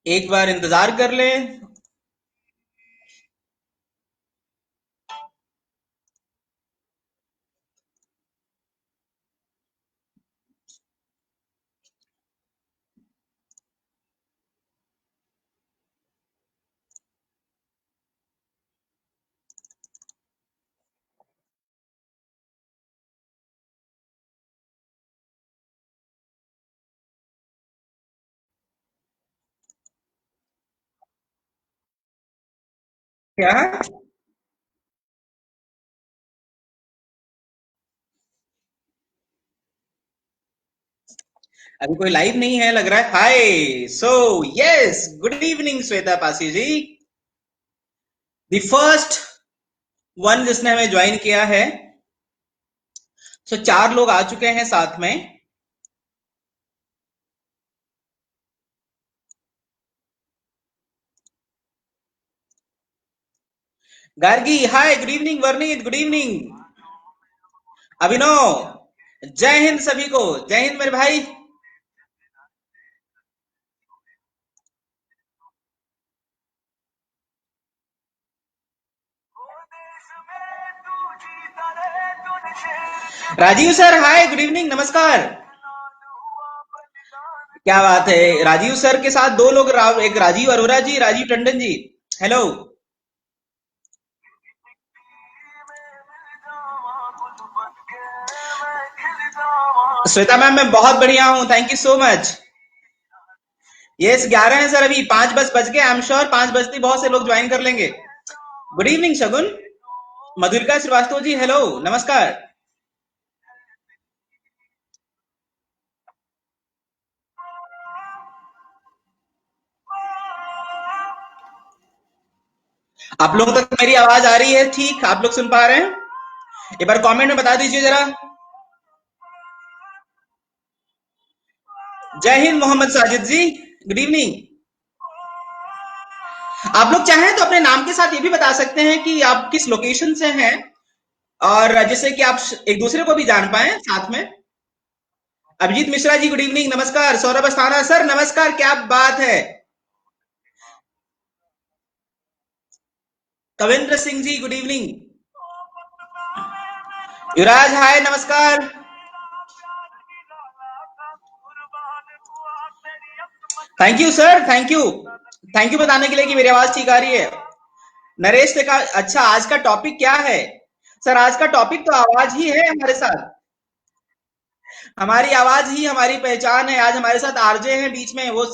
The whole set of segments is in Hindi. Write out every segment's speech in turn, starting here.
एक बार इंतजार कर लें। क्या? अभी कोई लाइव नहीं है लग रहा है। Hi, so yes, good evening Shweta Pasi ji. The first one जिसने हमें ज्वाइन किया है। सो चार लोग आ चुके हैं साथ में। Gargi hi, good evening. Varnit good evening. Abhinav, जय हिंद सभी को। जय हिंद मेरे भाई। Rajiv sir hi, good evening, नमस्कार। क्या बात है, राजीव सर के साथ दो लोग, एक राजीव अरोरा जी, राजीव टंडन जी। हेलो। श्वेता मैम, मैं बहुत बढ़िया हूँ, thank you so much. Yes, 11 है सर, अभी 5 बस बज गए। आई एम श्योर 5 बजती बहुत से लोग ज्वाइन कर लेंगे। गुड इवनिंग शगुन। मधुरिका श्रीवास्तव जी हेलो, नमस्कार। आप लोगों तक मेरी आवाज आ रही है? ठीक, आप लोग सुन पा रहे हैं? एक बार कमेंट में बता दीजिए जरा। जय हिंद मोहम्मद साजिद जी, गुड इवनिंग। आप लोग चाहें तो अपने नाम के साथ ये भी बता सकते हैं कि आप किस लोकेशन से हैं, और जिससे कि आप एक दूसरे को भी जान पाए साथ में। अभिजीत मिश्रा जी गुड इवनिंग, नमस्कार। सौरभ अस्थाना सर नमस्कार, क्या बात है। Kavindra Singh ji good evening. युवराज हाय, नमस्कार। Thank you sir, thank you. Thank you बताने के लिए कि मेरी आवाज ठीक आ रही है। नरेश ने कहा अच्छा आज का टॉपिक क्या है। सर आज का टॉपिक तो आवाज ही है हमारे साथ। हमारी आवाज ही हमारी पहचान है। आज हमारे साथ आरजे हैं बीच में वो।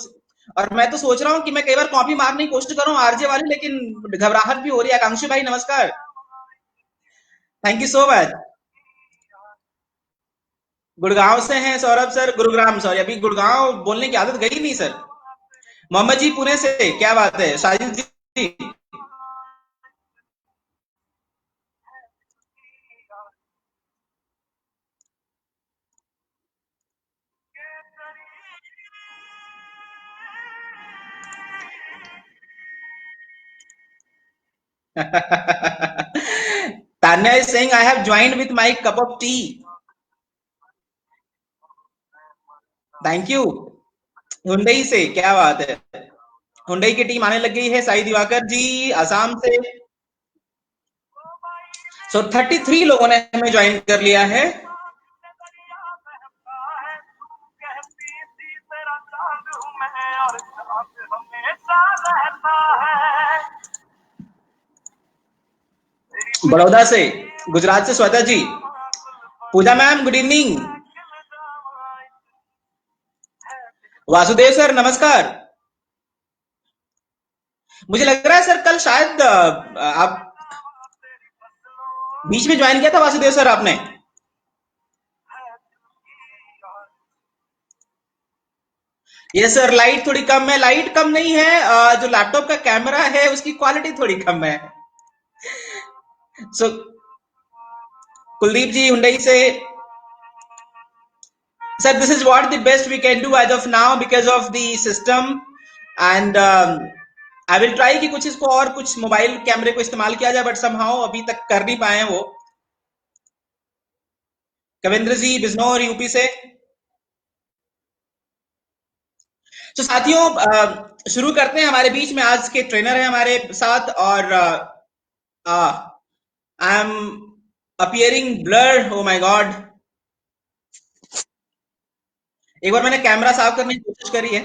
और मैं तो सोच रहा हूँ कि मैं कई बार कॉपी मारने की कोशिश करूँ आरजे वाली, लेकिन घबराहट भी हो रही है। आकांक्षी भाई नमस्कार, thank you so much. Gurgaon से हैं सौरभ सर, गुरुग्राम सॉरी, अभी गुड़गांव बोलने की आदत गई नहीं सर। मोहम्मद जी पुणे से, क्या बात है। Sajid ji Tanya is saying I have joined with my cup of tea. Thank you. Hyundai से, क्या बात है। हुंडई की टीम आने लग गई है। साई दिवाकर जी असम से। सो 33 लोगों ने हमें ज्वाइन कर लिया है। बड़ौदा से, गुजरात से Shweta ji. Pooja ma'am good evening. Vasudev sir नमस्कार। मुझे लग रहा है सर कल शायद आप बीच में ज्वाइन किया था वासुदेव सर आपने। ये सर लाइट थोड़ी कम है। लाइट कम नहीं है, जो लैपटॉप का कैमरा है उसकी क्वालिटी थोड़ी कम है। सो कुलदीप जी हुंडई से। Sir this is what the best we can do as of now because of the system. And I will try कि कुछ इसको और कुछ मोबाइल कैमरे को इस्तेमाल किया जाए, बट समहाउ अभी तक कर नहीं पाए हैं वो। कविंद्र जी बिजनौर यूपी से। तो साथियों शुरू करते हैं। हमारे बीच में आज के ट्रेनर हैं हमारे साथ, और I am appearing blur, oh my God. एक बार मैंने कैमरा साफ करने की कोशिश करी है।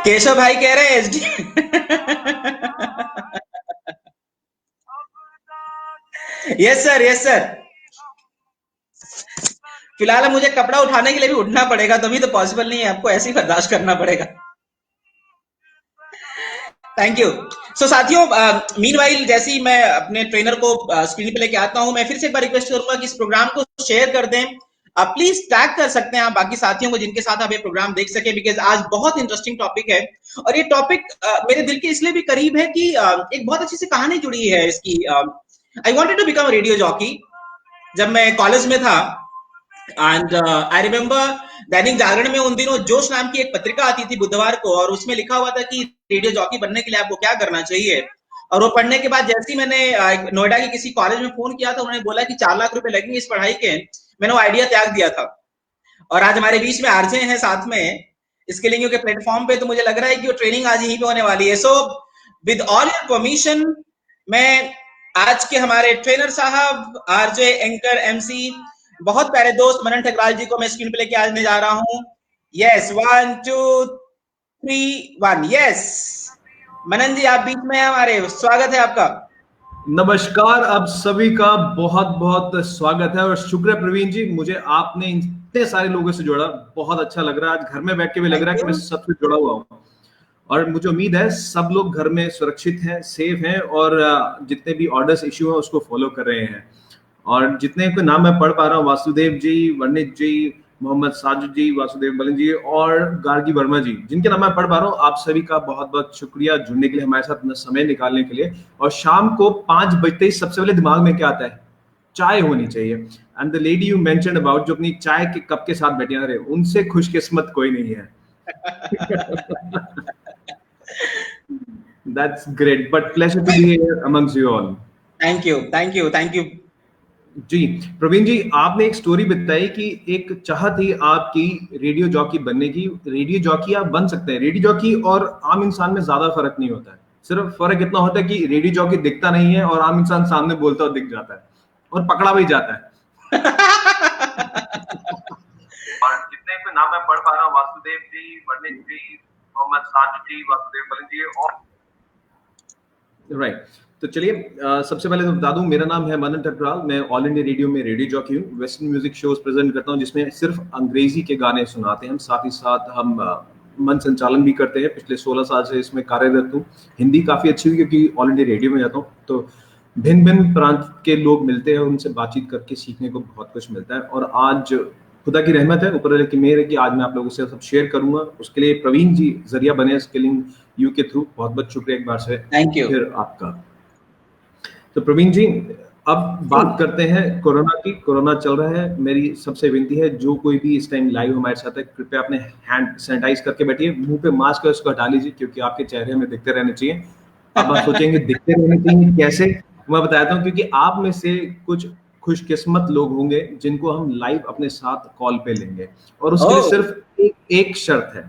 केशव भाई कह रहे हैं SD. Yes sir, yes sir. फिलहाल मुझे कपड़ा उठाने के लिए भी उठना पड़ेगा, तभी तो पॉसिबल नहीं है, आपको ऐसे ही बर्दाश्त करना पड़ेगा। Thank you. सो साथियों, मीनवाइल जैसे ही मैं अपने ट्रेनर को स्क्रीन पे लेके आता हूं, मैं फिर से एक बार रिक्वेस्ट करूंगा कि इस प्रोग्राम को शेयर कर दें। आप प्लीज टैग कर सकते हैं आप बाकी साथियों को जिनके साथ आप ये प्रोग्राम देख सके, बिकॉज आज बहुत इंटरेस्टिंग टॉपिक है। और ये टॉपिक मेरे दिल के इसलिए भी करीब है कि एक बहुत अच्छी सी कहानी जुड़ी है इसकी। I wanted to become radio jockey जब मैं कॉलेज में था। And I remember Dainik Jagran में उन दिनों जोश नाम की एक पत्रिका आती थी बुधवार को, और उसमें लिखा हुआ था कि रेडियो जॉकी बनने के लिए आपको क्या करना चाहिए। और वो पढ़ने के बाद जैसे ही मैंने नोएडा के किसी कॉलेज में फोन किया था, उन्होंने बोला कि 4 लाख रुपए लगेंगे इस पढ़ाई के। मैंने वो आइडिया त्याग दिया था। और आज हमारे बीच में आरजे हैं साथ में स्किलिंग के प्लेटफॉर्म पे, तो मुझे लग रहा है कि वो ट्रेनिंग आज यहीं पे होने वाली है। So with all your permission, मैं आज के हमारे ट्रेनर साहब, आरजे, एंकर, एमसी, बहुत प्यारे दोस्त मनन ठकराल जी को मैं स्क्रीन पे लेके आने जा रहा हूं। यस, 1 2 3 1। यस मनन जी, आप बीच में हैं हमारे, स्वागत है आपका। नमस्कार, आप सभी का बहुत बहुत स्वागत है और शुक्र है प्रवीण जी, मुझे आपने इतने सारे लोगों से जोड़ा, बहुत अच्छा लग रहा है। आज घर में बैठ के भी लग रहा है कि मैं सबसे जुड़ा हुआ हूँ, और मुझे उम्मीद है सब लोग घर में सुरक्षित हैं, सेफ हैं, और जितने भी ऑर्डर्स इश्यू हैं उसको फॉलो कर रहे हैं। और जितने को नाम मैं पढ़ पा रहा हूँ, वासुदेव जी, वर्णित जी, मोहम्मद साजिद जी, वासुदेव बलन जी और गार्गी वर्मा जी, जिनके नाम मैं पढ़ पा रहा हूँ, आप सभी का बहुत बहुत शुक्रिया जुड़ने के लिए, हमारे साथ समय निकालने के लिए। और शाम को 5 बजते ही सबसे पहले दिमाग में क्या आता है? चाय होनी चाहिए। And the lady you mentioned about, जो अपनी चाय के कप के साथ बैठी रहे, उनसे खुशकिस्मत कोई नहीं है। That's great, but pleasure to be here amongst you all. Thank you, thank you, thank you. जी प्रवीण जी, आपने एक स्टोरी बताई कि एक चाह थी आपकी रेडियो जॉकी बनने की। रेडियो जॉकी आप बन सकते हैं। रेडियो जॉकी और आम इंसान में ज्यादा फर्क नहीं होता है, सिर्फ फर्क इतना होता है कि रेडियो जॉकी दिखता नहीं है और आम इंसान सामने बोलता हुआ दिख जाता है और पकड़ा भी जाता है। और जितने को नाम मैं पढ़ पा रहा हूँ, वासुदेव जी, वर्णित जी, मोहम्मद साजिद जी, वासुदेव बलन जी और राइट। तो चलिए, सबसे पहले तो बता दूं, मेरा नाम है मनन ठकराल। मैं ऑल इंडिया रेडियो में रेडियो जॉकी हूँ। वेस्टर्न म्यूजिक शोज प्रेजेंट करता हूँ जिसमें सिर्फ अंग्रेजी के गाने सुनाते हैं हम। साथ ही साथ हम मन संचालन भी करते हैं। पिछले 16 साल से इसमें कार्यरत हूँ। हिंदी काफी अच्छी हुई क्योंकि ऑल इंडिया रेडियो में जाता हूँ, तो भिन्न भिन्न प्रांत के लोग मिलते हैं, उनसे बातचीत करके सीखने को बहुत कुछ मिलता है। और आज खुदा की रहमत है, ऊपर वाले की मेहर है कि आज मैं आप लोगों से सब शेयर करूंगा। उसके लिए प्रवीण जी जरिया बने स्किलिंग यू के थ्रू, बहुत बहुत शुक्रिया एक बार से थैंक यू फिर आपका। तो प्रवीण जी, अब बात करते हैं कोरोना की। कोरोना चल रहा है। मेरी सबसे विनती है, जो कोई भी इस टाइम लाइव हमारे साथ है, कृपया अपने हैंड सैनिटाइज करके बैठिए। मुंह पे मास्क है उसको हटा लीजिए, क्योंकि आपके चेहरे में दिखते रहने चाहिए। अब आप सोचेंगे दिखते रहने चाहिए कैसे? मैं बताता हूँ, क्योंकि आप में से कुछ खुशकिस्मत लोग होंगे जिनको हम लाइव अपने साथ कॉल पे लेंगे, और उसके लिए सिर्फ एक शर्त है।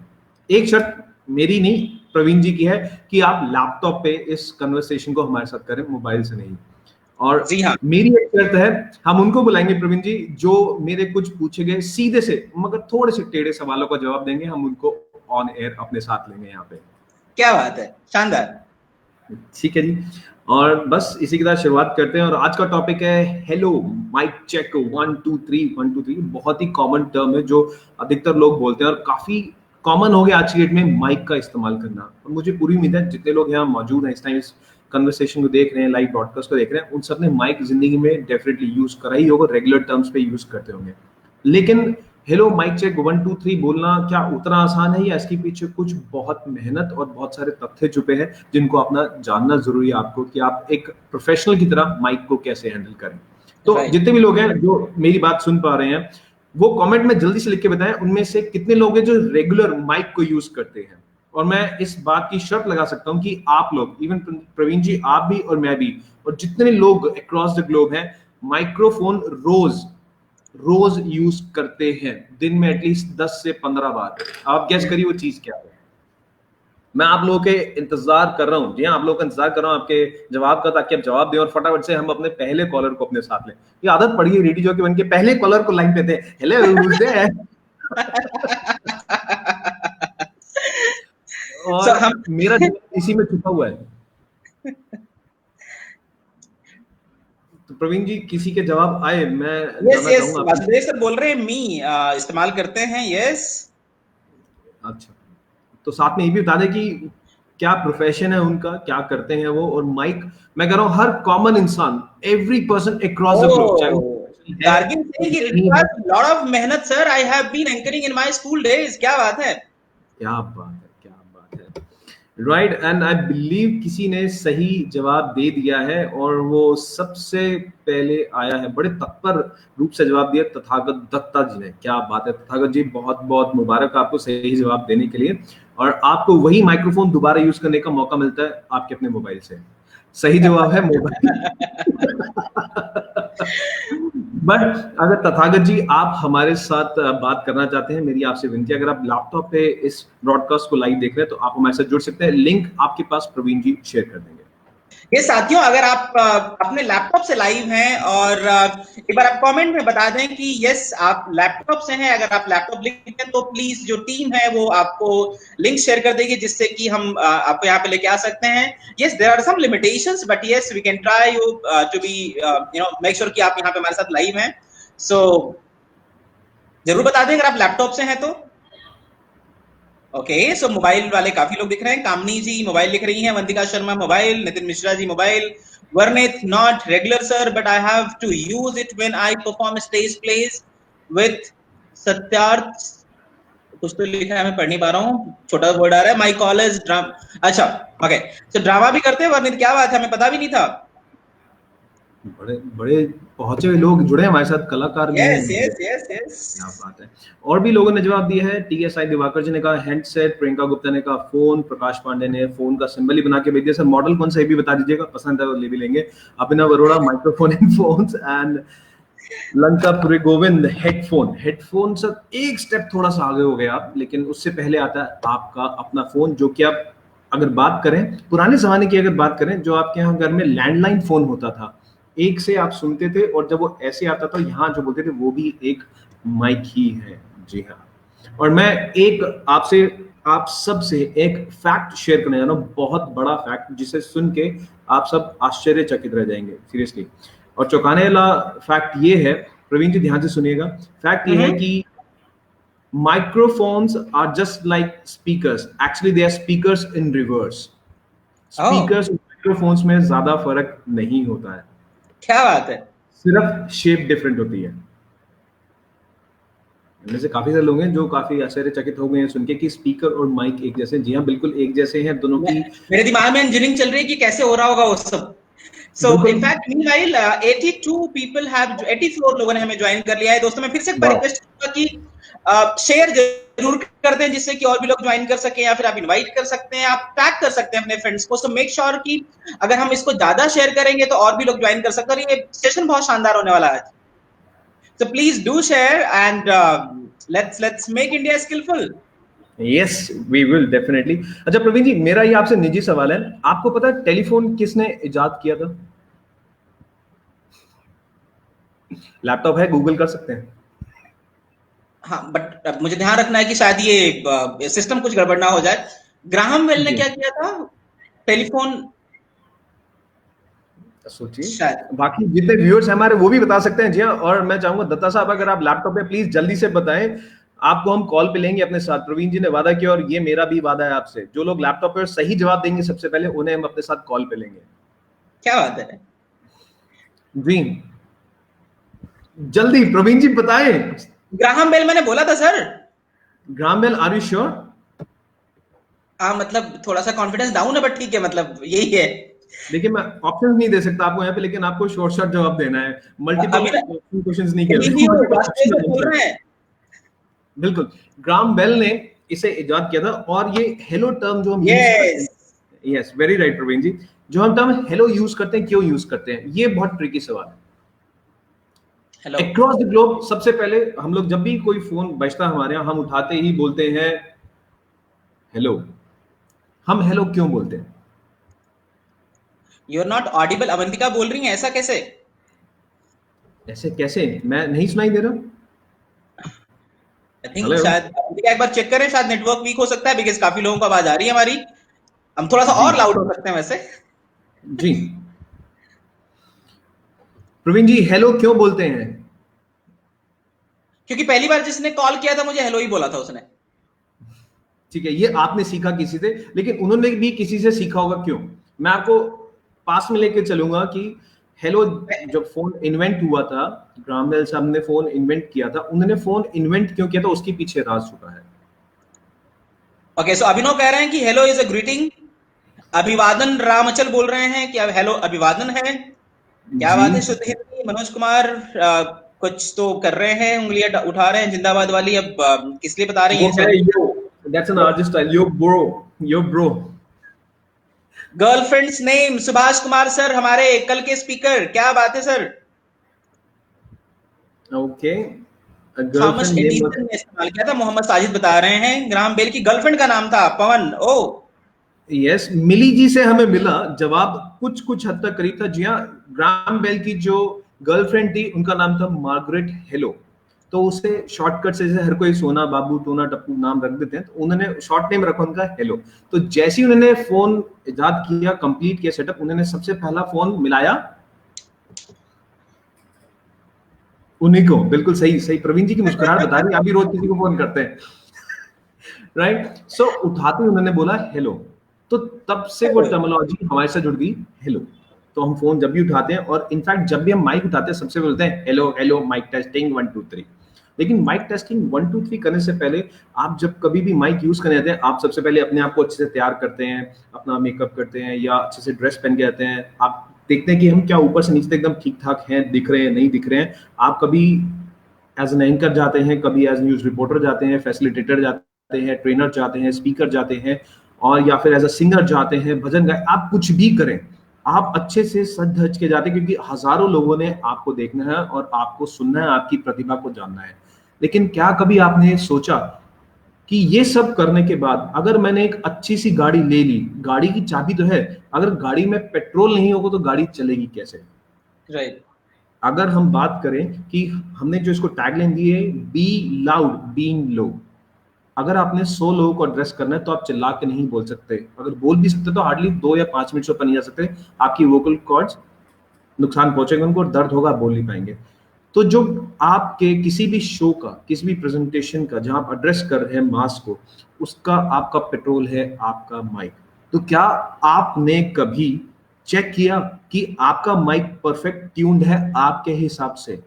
एक शर्त मेरी नहीं, प्रवीण जी की है, कि आप लैपटॉप पे इस कन्वर्सेशन को हमारे साथ करें, मोबाइल से नहीं। और जी हाँ, मेरी एक शर्त है, हम उनको बुलाएंगे प्रवीण जी जो मेरे कुछ पूछे गए सीधे से मगर थोड़े से टेढ़े सवालों का जवाब देंगे। हम उनको ऑन एयर अपने साथ लेंगे यहाँ पे। क्या बात है, शानदार। ठीक है जी, और बस इसी के साथ शुरुआत करते हैं। और आज का टॉपिक है हेलो माइक चेक 1 2 3 1 2 3। बहुत ही कॉमन टर्म है जो अधिकतर लोग बोलते हैं, और काफी कॉमन हो गया आज की डेट में माइक का इस्तेमाल करना। और मुझे पूरी उम्मीद है जितने लोग यहाँ मौजूद हैं, इस टाइम इस कन्वर्सेशन को देख रहे हैं, लाइव ब्रॉडकास्ट को देख रहे हैं, उन सब ने माइक जिंदगी में डेफिनेटली यूज करा ही होगा, रेगुलर टर्म्स पे यूज करते होंगे। लेकिन हेलो माइक चेक 1 2 3 बोलना क्या उतना आसान है, या इसके पीछे कुछ बहुत मेहनत और बहुत सारे तथ्य छुपे हैं जिनको अपना जानना जरूरी है आपको, कि आप एक प्रोफेशनल की तरह माइक को कैसे हैंडल करें। तो जितने भी लोग हैं जो मेरी बात सुन पा रहे हैं, वो कमेंट में जल्दी से लिख के बताएं, उनमें से कितने लोग हैं जो रेगुलर माइक को यूज करते हैं। और मैं इस बात की शर्त लगा सकता हूं कि आप लोग, इवन प्रवीण जी, आप भी और मैं भी, और जितने लोग अक्रॉस द ग्लोब हैं, माइक्रोफोन रोज यूज करते हैं, दिन में एटलीस्ट 10 से 15 बार। आप गेस करिए वो चीज क्या है। मैं आप लोगों के इंतजार कर रहा हूँ, जी हाँ, आप लोगों का इंतजार कर रहा हूँ आपके जवाब का, ताकि आप जवाब दें और फटाफट से हम अपने पहले कॉलर को अपने साथ लें। ये आदत पड़ी है रेडियो जॉकी बन के पहले कॉलर को लाइन पे दे, हेलो हूज देयर। So, और हम मेरा जवाब इसी में छुपा हुआ है। तो प्रवीण जी, किसी के जवाब आए, मैं यस जानना यस चाहूंगा आपसे। वासुदेव सर बोल रहे हैं मी इस्तेमाल करते हैं। यस अच्छा, तो साथ में ये भी बता दें कि क्या प्रोफेशन है उनका, क्या करते हैं वो, और माइक मैं कह रहा हूँ हर कॉमन इंसान, every person across the globe, चाहे वो Oh, professional है गार्गिन या saying it नहीं है। requires a lot of मेहनत sir. I have been anchoring in my school days। क्या बात है। क्या बात है, क्या बात है। राइट, एंड आई बिलीव किसी ने सही जवाब दे दिया है, और वो सबसे पहले आया है, बड़े तत्पर रूप से जवाब दिया तथागत दत्ता जी ने। क्या बात है तथागत जी, बहुत बहुत मुबारक आपको सही जवाब देने के लिए। और आपको वही माइक्रोफोन दोबारा यूज करने का मौका मिलता है आपके अपने मोबाइल से। सही जवाब है मोबाइल। बट अगर तथागत जी आप हमारे साथ बात करना चाहते हैं, मेरी आपसे विनती है, अगर आप लैपटॉप पे इस ब्रॉडकास्ट को लाइव देख रहे हैं तो आप हमारे साथ जुड़ सकते हैं। लिंक आपके पास प्रवीण जी शेयर कर देंगे। ये साथियों, अगर आप अपने लैपटॉप से लाइव हैं और एक बार आप कमेंट में बता दें कि यस आप लैपटॉप से हैं। अगर आप लैपटॉप लिंक हैं तो प्लीज जो टीम है वो आपको लिंक शेयर कर देगी, जिससे कि हम आपको यहाँ पे लेके आ सकते हैं। Yes there are some limitations, but yes we can try you to be make sure कि आप यहाँ पे हमारे साथ लाइव हैं। सो जरूर बता दें अगर आप लैपटॉप से हैं तो। ओके, सो मोबाइल वाले काफी लोग दिख रहे हैं। कामनी जी मोबाइल लिख रही हैं, Vandika Sharma mobile, Nitin Mishra ji mobile, Varnit not regular sir but I have to use it when I perform stage plays with Satyarth. कुछ तो लिखा है, मैं पढ़ नहीं पा रहा हूँ, छोटा वर्ड आ रहा है। My call is drama. अच्छा ओके, सो ड्रामा भी करते हैं वर्णित, क्या बात है, हमें पता भी नहीं था। बड़े बड़े पहुंचे हुए लोग जुड़े हैं हमारे साथ, कलाकार भी यस हैं। Yes yes yes. क्या बात है। और भी लोगों ने जवाब दिया है। टीएसआई दिवाकर जी ने कहा हैंडसेट, प्रियंका गुप्ता ने कहा फोन, प्रकाश पांडे ने फोन का सिंबल ही बना के भेज दिया। सर मॉडल कौन सा, ये भी बता दीजिएगा, पसंद है वो ले भी लेंगे। Abhinav Arora microphone in phones, and Lanka पुरे गोविंद हेडफोन सर एक स्टेप थोड़ा सा आगे हो गए आप, लेकिन उससे पहले आता है आपका अपना फोन, जो कि आप अगर बात करें पुराने जमाने की, अगर बात करें जो आपके यहाँ घर में लैंडलाइन फोन होता था, एक से आप सुनते थे, और जब वो ऐसे आता था यहाँ जो बोलते थे वो भी एक माइक ही है। जी हाँ। और मैं एक आपसे आप सब से एक फैक्ट शेयर करने जा रहा हूँ, बहुत बड़ा फैक्ट, जिसे सुन के आप सब आश्चर्यचकित रह जाएंगे सीरियसली। और चौंकाने वाला फैक्ट ये है, प्रवीण जी ध्यान से सुनिएगा, फैक्ट ये है कि microphones are just like speakers, actually they are speakers in reverse। Speakers और माइक्रोफोन्स में ज्यादा फर्क नहीं होता है, क्या बात है। सिर्फ शेप डिफरेंट होती है। इनमें से काफी सारे लोग हैं जो काफी आश्चर्यचकित हो गए हैं सुन के कि स्पीकर और माइक एक जैसे। जी हाँ, बिल्कुल एक जैसे हैं दोनों की। मेरे दिमाग में इंजीनियरिंग चल रही है कि कैसे हो रहा होगा वो सब। So in fact, meanwhile, 82 people have 84 लोगों ने हमें ज्वाइन कर लिया है। दोस्तों मैं फिर से एक बार रिक्वेस्ट करूंगा कि शेयर जरूर कर दें, जिससे कि और भी लोग ज्वाइन कर सकें, या फिर आप इनवाइट कर सकते हैं, आप टैग कर सकते हैं अपने फ्रेंड्स को। सो मेक श्योर कि अगर हम इसको ज्यादा शेयर करेंगे तो और भी लोग ज्वाइन कर सकते हैं, और ये सेशन बहुत शानदार होने वाला है। So please do share and let's make India skillful। Yes we will definitely. अच्छा प्रवीण जी, मेरा ये आपसे निजी सवाल है, आपको पता है टेलीफोन किसने इजाद किया था? लैपटॉप है, गूगल कर सकते हैं। हाँ, बट मुझे ध्यान रखना है कि शायद ये सिस्टम कुछ गड़बड़ ना हो जाए। ग्राहम बेल ने क्या किया था? टेलीफोन। सोचिए, बाकी जितने व्यूअर्स हमारे वो भी बता सकते हैं। जी हाँ, और मैं चाहूंगा दत्ता साहब अगर आप लैपटॉप पे प्लीज जल्दी से बताएं, आपको हम कॉल पे लेंगे अपने साथ। प्रवीण जी ने वादा किया और ये मेरा भी वादा है आपसे, जो लोग लैपटॉप पे सही जवाब देंगे सबसे पहले उन्हें हम अपने साथ कॉल पे लेंगे। क्या बात है जी, जल्दी प्रवीण जी बताएं। ग्राहम बेल मैंने बोला था sir. Graham Bell, are you sure? हाँ, मतलब थोड़ा सा कॉन्फिडेंस डाउन है, बट ठीक है, मतलब यही है। देखिए मैं ऑप्शंस नहीं दे सकता आपको यहाँ पे, लेकिन आपको शॉर्ट शॉर्ट जवाब देना है, मल्टीपल क्वेश्चंस नहीं बोल किया। रहे हैं। बिल्कुल, ग्राहम बेल ने इसे इजाद किया था, और ये हेलो टर्म जो हम यूज करते हैं, यस वेरी राइट प्रवीण जी, जो हम टर्म हेलो यूज करते हैं, क्यों यूज करते हैं, ये बहुत ट्रिकी सवाल है। हेलो। अक्रॉस द ग्लोब सबसे पहले हम लोग जब भी कोई फोन बजता है हमारे यहाँ, हम उठाते ही बोलते हैं हेलो। हम हेलो क्यों बोलते हैं? You are not audible, Avantika बोल रही हैं, ऐसा कैसे? ऐसे कैसे? मैं नहीं सुनाई दे रहा? I think hello. शायद अवंतिका एक बार चेक करें, शायद नेटवर्क वीक हो सकता है, बिकॉज़ काफ़ी लोगों को आवाज़ आ रही है हमारी। हम थोड़ा-सा जी और लाउड हो सकते हैं वैसे। जी। प्रवीण जी, हेलो क्यों बोलते हैं? क्योंकि पहली बार जिसने कॉल किया था मुझे हेलो ही बोला था उसने। ठीक है, ये आपने सीखा किसी से, लेकिन उन्होंने भी किसी से सीखा होगा। क्यों? मैं आपको पास में लेके चलूंगा कि हेलो जब फोन इन्वेंट हुआ था, ग्राहम बेल साहब ने फोन इन्वेंट किया था। उन्होंने फोन इन्वेंट क्यों किया था, उसके पीछे राज छुपा है। ओके, सो अभिनव कह रहे हैं कि हेलो इज़ अ ग्रीटिंग। अभिवादन राम अचल बोल रहे हैं कि अब हेलो अभिवादन है। क्या जी। बात है शुद्ध हिंदी। मनोज कुमार कुछ तो कर रहे हैं, उंगलियां उठा रहे हैं जिंदाबाद वाली। अब किस लिए बता रही वो हैं है sir? Yo, that's an artist style, yo bro, yo bro. Girlfriends name Subhash Kumar sir, हमारे कल के स्पीकर। क्या बात है sir? Okay. Thomas girlfriend name. Edison ने इस्तेमाल किया था, मोहम्मद साजिद बता रहे हैं। ग्राहम बेल की गर्लफ्रेंड का नाम था पवन। ओ। यस, मिली जी से हमें मिला जवाब कुछ कुछ हद तक करीब था। जी हाँ, ग्राहम बेल की जो गर्लफ्रेंड थी उनका नाम था मार्गरेट हेलो। तो उसे शॉर्टकट से, जैसे हर कोई सोना बाबू टोना टप्पू नाम रख देते हैं, तो उन्होंने शॉर्ट नेम रखा उनका हेलो। तो जैसे ही उन्होंने फोन इजाद किया, कंप्लीट किया सेटअप, उन्होंने सबसे पहला फोन मिलाया उन्हीं को। बिल्कुल सही सही, प्रवीण जी की मुस्कुराहट बता रही है, आप भी रोज किसी को फोन करते हैं, राइट? सो उठाते ही उन्होंने बोला हेलो। तो तब से वो टर्मिनोलॉजी हमारे साथ जुड़ गई, हेलो। तो हम फोन जब भी उठाते हैं, और इनफैक्ट जब भी हम माइक उठाते हैं, सबसे बोलते हैं हेलो हेलो, माइक टेस्टिंग 1 2 3। लेकिन माइक टेस्टिंग 1 2 3 करने से पहले, आप जब कभी भी माइक यूज करने जाते हैं, आप सबसे पहले अपने आप को अच्छे से तैयार करते हैं, अपना मेकअप करते हैं, या अच्छे से ड्रेस पहन के आते हैं। आप देखते हैं कि हम क्या ऊपर से नीचे तक एकदम ठीक ठाक हैं, दिख रहे हैं नहीं दिख रहे हैं। आप कभी एज एन एंकर जाते हैं, कभी एज न्यूज रिपोर्टर जाते हैं, फैसिलिटेटर जाते हैं, ट्रेनर जाते हैं, स्पीकर जाते हैं, और या फिर एज अ सिंगर जाते हैं, भजन गाए, आप कुछ भी करें, आप अच्छे से सज धज के जाते हैं, क्योंकि हजारों लोगों ने आपको देखना है और आपको सुनना है, आपकी प्रतिभा को जानना है। लेकिन क्या कभी आपने सोचा कि ये सब करने के बाद, अगर मैंने एक अच्छी सी गाड़ी ले ली, गाड़ी की चाबी तो है, अगर गाड़ी में पेट्रोल नहीं होगा तो गाड़ी चलेगी कैसे? राइट। अगर हम बात करें कि हमने जो इसको टैगलाइन दी है, बी लाउड बीइंग लो। अगर आपने 100 लोगों को एड्रेस करना है, तो आप चिल्ला के नहीं बोल सकते। अगर बोल भी सकते तो हार्डली 2 या 5 मिनट से ऊपर नहीं जा सकते। आपकी वोकल कॉर्ड्स नुकसान पहुंचेगा उनको, और दर्द होगा, आप बोल नहीं पाएंगे। तो जो आपके किसी भी शो का, किसी भी प्रेजेंटेशन का, जहां आप एड्रेस कर रहे हैं मास को, उसका आपका पेट्रोल है आपका माइक। तो क्या आपने कभी चेक किया कि आपका माइक परफेक्ट ट्यून्ड है आपके हिसाब से?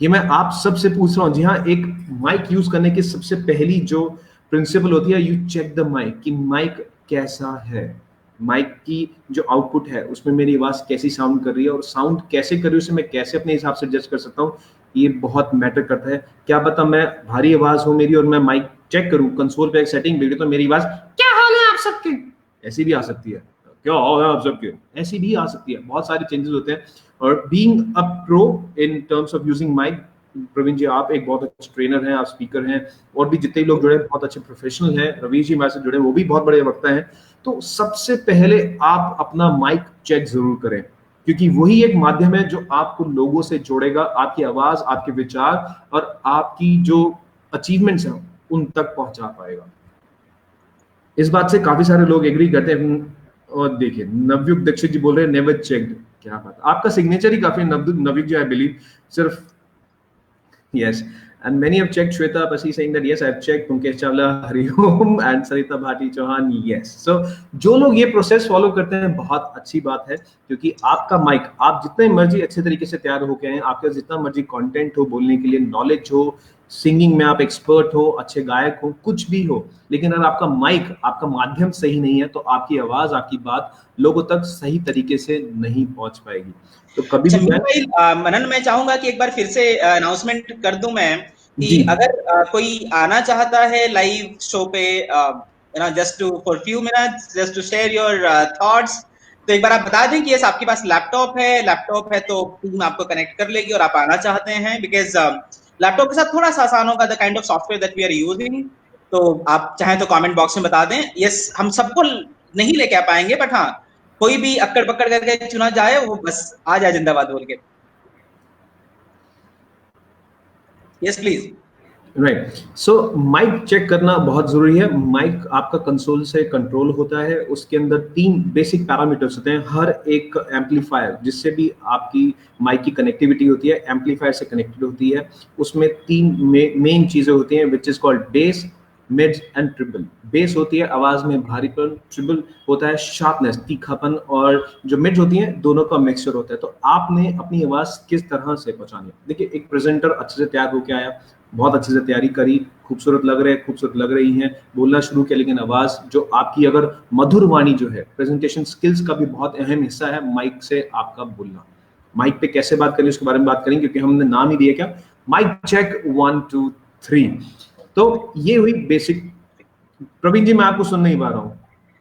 ये मैं आप सबसे पूछ रहा हूं। जी हाँ, एक माइक यूज करने की सबसे पहली जो प्रिंसिपल होती है, यू चेक द माइक, कि माइक कैसा है, माइक की जो आउटपुट है उसमें मेरी आवाज कैसी साउंड कर रही है, और साउंड कैसे कर रही है उसे मैं कैसे अपने हिसाब से जज कर सकता हूँ। ये बहुत मैटर करता है। क्या पता मैं भारी आवाज हो मेरी, और मैं माइक चेक करूं, कंसोल पे एक सेटिंग बिगड़ी, तो मेरी आवाज क्या हाल है आप सबके, ऐसी भी आ सकती है। क्या हाल है आप सबके, ऐसी भी आ सकती है। बहुत सारे चेंजेस होते हैं। और being a pro in terms of using mic, Praveen ji आप एक बहुत अच्छे ट्रेनर हैं, आप स्पीकर हैं, और भी जितने लोग जुड़े बहुत अच्छे प्रोफेशनल हैं। रवीश जी हमारे से जुड़े, वो भी बहुत बड़े वक्ता हैं। तो सबसे पहले आप अपना माइक चेक जरूर करें, क्योंकि वही एक माध्यम है जो आपको लोगों से जोड़ेगा, आपकी आवाज, आपके विचार और आपकी जो अचीवमेंट्स हैं उन तक पहुंचा पाएगा। इस बात से काफी सारे लोग एग्री करते हैं। और देखिए, नवयुग दीक्षित जी बोल रहे हैं नेवर चेक्ड। क्या बात, आपका सिग्नेचर ही काफी नवयुग जी, आई बिलीव। सिर्फ yes, and many have checked. Shweta Pasi saying that yes, I've checked. Punkesh Chawla, Hari Om, and Sarita Bhati Chauhan, yes. So जो लोग ये प्रोसेस फॉलो करते हैं, बहुत अच्छी बात है, क्योंकि आपका माइक, आप जितने मर्जी अच्छे तरीके से तैयार होके हैं, आपके जितना मर्जी कंटेंट हो, बोलने के लिए नॉलेज हो, सिंगिंग में आप एक्सपर्ट हो, अच्छे गायक हो, कुछ भी हो, लेकिन अगर आपका माइक, आपका माध्यम सही नहीं है, तो आपकी आवाज, आपकी बात लोगों तक सही तरीके से नहीं पहुंच पाएगी। तो कभी अच्छा भी मैं मीनवाइल मनन, मैं चाहूंगा कि एक बार फिर से अनाउंसमेंट कर दूं मैं कि जी अगर कोई आना चाहता है लाइव शो पे, just to for few minutes, just to share your thoughts, तो एक बार आप बता दें कि यस आपके पास लैपटॉप है तो टीम आपको कनेक्ट कर लेगी और आप आना चाहते हैं, बिकॉज लैपटॉप के साथ थोड़ा सा आसान होगा the kind of software that we are using. तो आप चाहें तो कमेंट बॉक्स में बता दें। यस हम सबको नहीं लेके आ पाएंगे, बट हाँ कोई भी अक्कड़ पकड़ करके चुना जाए वो बस आ जाए जिंदाबाद बोल के। Yes please. Right, so mic check करना बहुत जरूरी है। माइक आपका कंसोल से कंट्रोल होता है, उसके अंदर 3 बेसिक पैरामीटर्स होते हैं। हर एक एम्पलीफायर जिससे भी आपकी माइक की कनेक्टिविटी होती है, एम्पलीफायर से कनेक्टेड होती है, उसमें 3 मेन चीजें होती हैं, which is called base, mid and triple. Base होती है आवाज में भारीपन, ट्रिपल होता है शार्पनेस, तीखापन, और जो मिड होती है दोनों का मिक्सचर होता है। तो आपने अपनी आवाज किस तरह से पहुंचानी है। देखिए, एक प्रेजेंटर अच्छे से तैयार होकर आया, बहुत अच्छे से तैयारी करी, खूबसूरत लग रही हैं, बोलना शुरू किया, लेकिन आवाज जो आपकी अगर मधुर वाणी जो है, प्रेजेंटेशन स्किल्स का भी बहुत अहम हिस्सा है माइक से आपका बोलना। माइक पे कैसे बात करें उसके बारे में बात करेंगे, क्योंकि हमने नाम ही दिया क्या, माइक चेक 1 2 3। तो ये हुई बेसिक। प्रवीण जी, मैं आपको सुन नहीं पा रहा हूँ।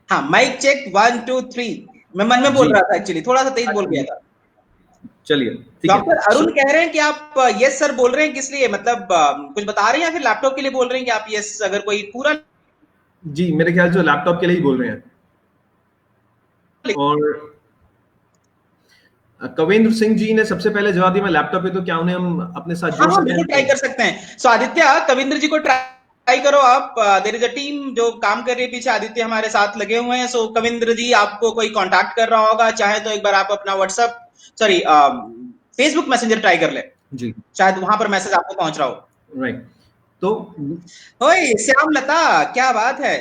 हाँ, माइक चेक 1 2 3। मैं मन में बोल रहा था, एक्चुअली थोड़ा सा तेज बोल गया था। चलिए ठीक है। डॉक्टर अरुण कह रहे हैं कि आप यस सर बोल रहे हैं, किस लिए, मतलब कुछ बता रहे हैं या फिर लैपटॉप के लिए बोल रहे हैं कि आप यस, अगर कोई पूरा। जी, मेरे ख्याल से लैपटॉप के लिए ही बोल रहे हैं। और कविंद्र सिंह जी ने सबसे पहले जवाब दिया मैं लैपटॉप पे, तो क्या उन्हें हम अपने साथ जोड़ सकते हैं? ट्राई कर सकते हैं। सो आदित्य, कविंद्र जी को ट्राई करो आप। देयर इज अ टीम जो काम कर रही है पीछे, आदित्य हमारे साथ लगे हुए हैं। सो कविंद्र जी आपको कोई कांटेक्ट कर रहा होगा, चाहे तो एक बार आप अपना व्हाट्सएप फेसबुक मैसेंजर ट्राई कर ले जी, शायद वहां पर मैसेज आपको पहुंच रहा हो। राइट। तो ओए श्याम लता, क्या बात है,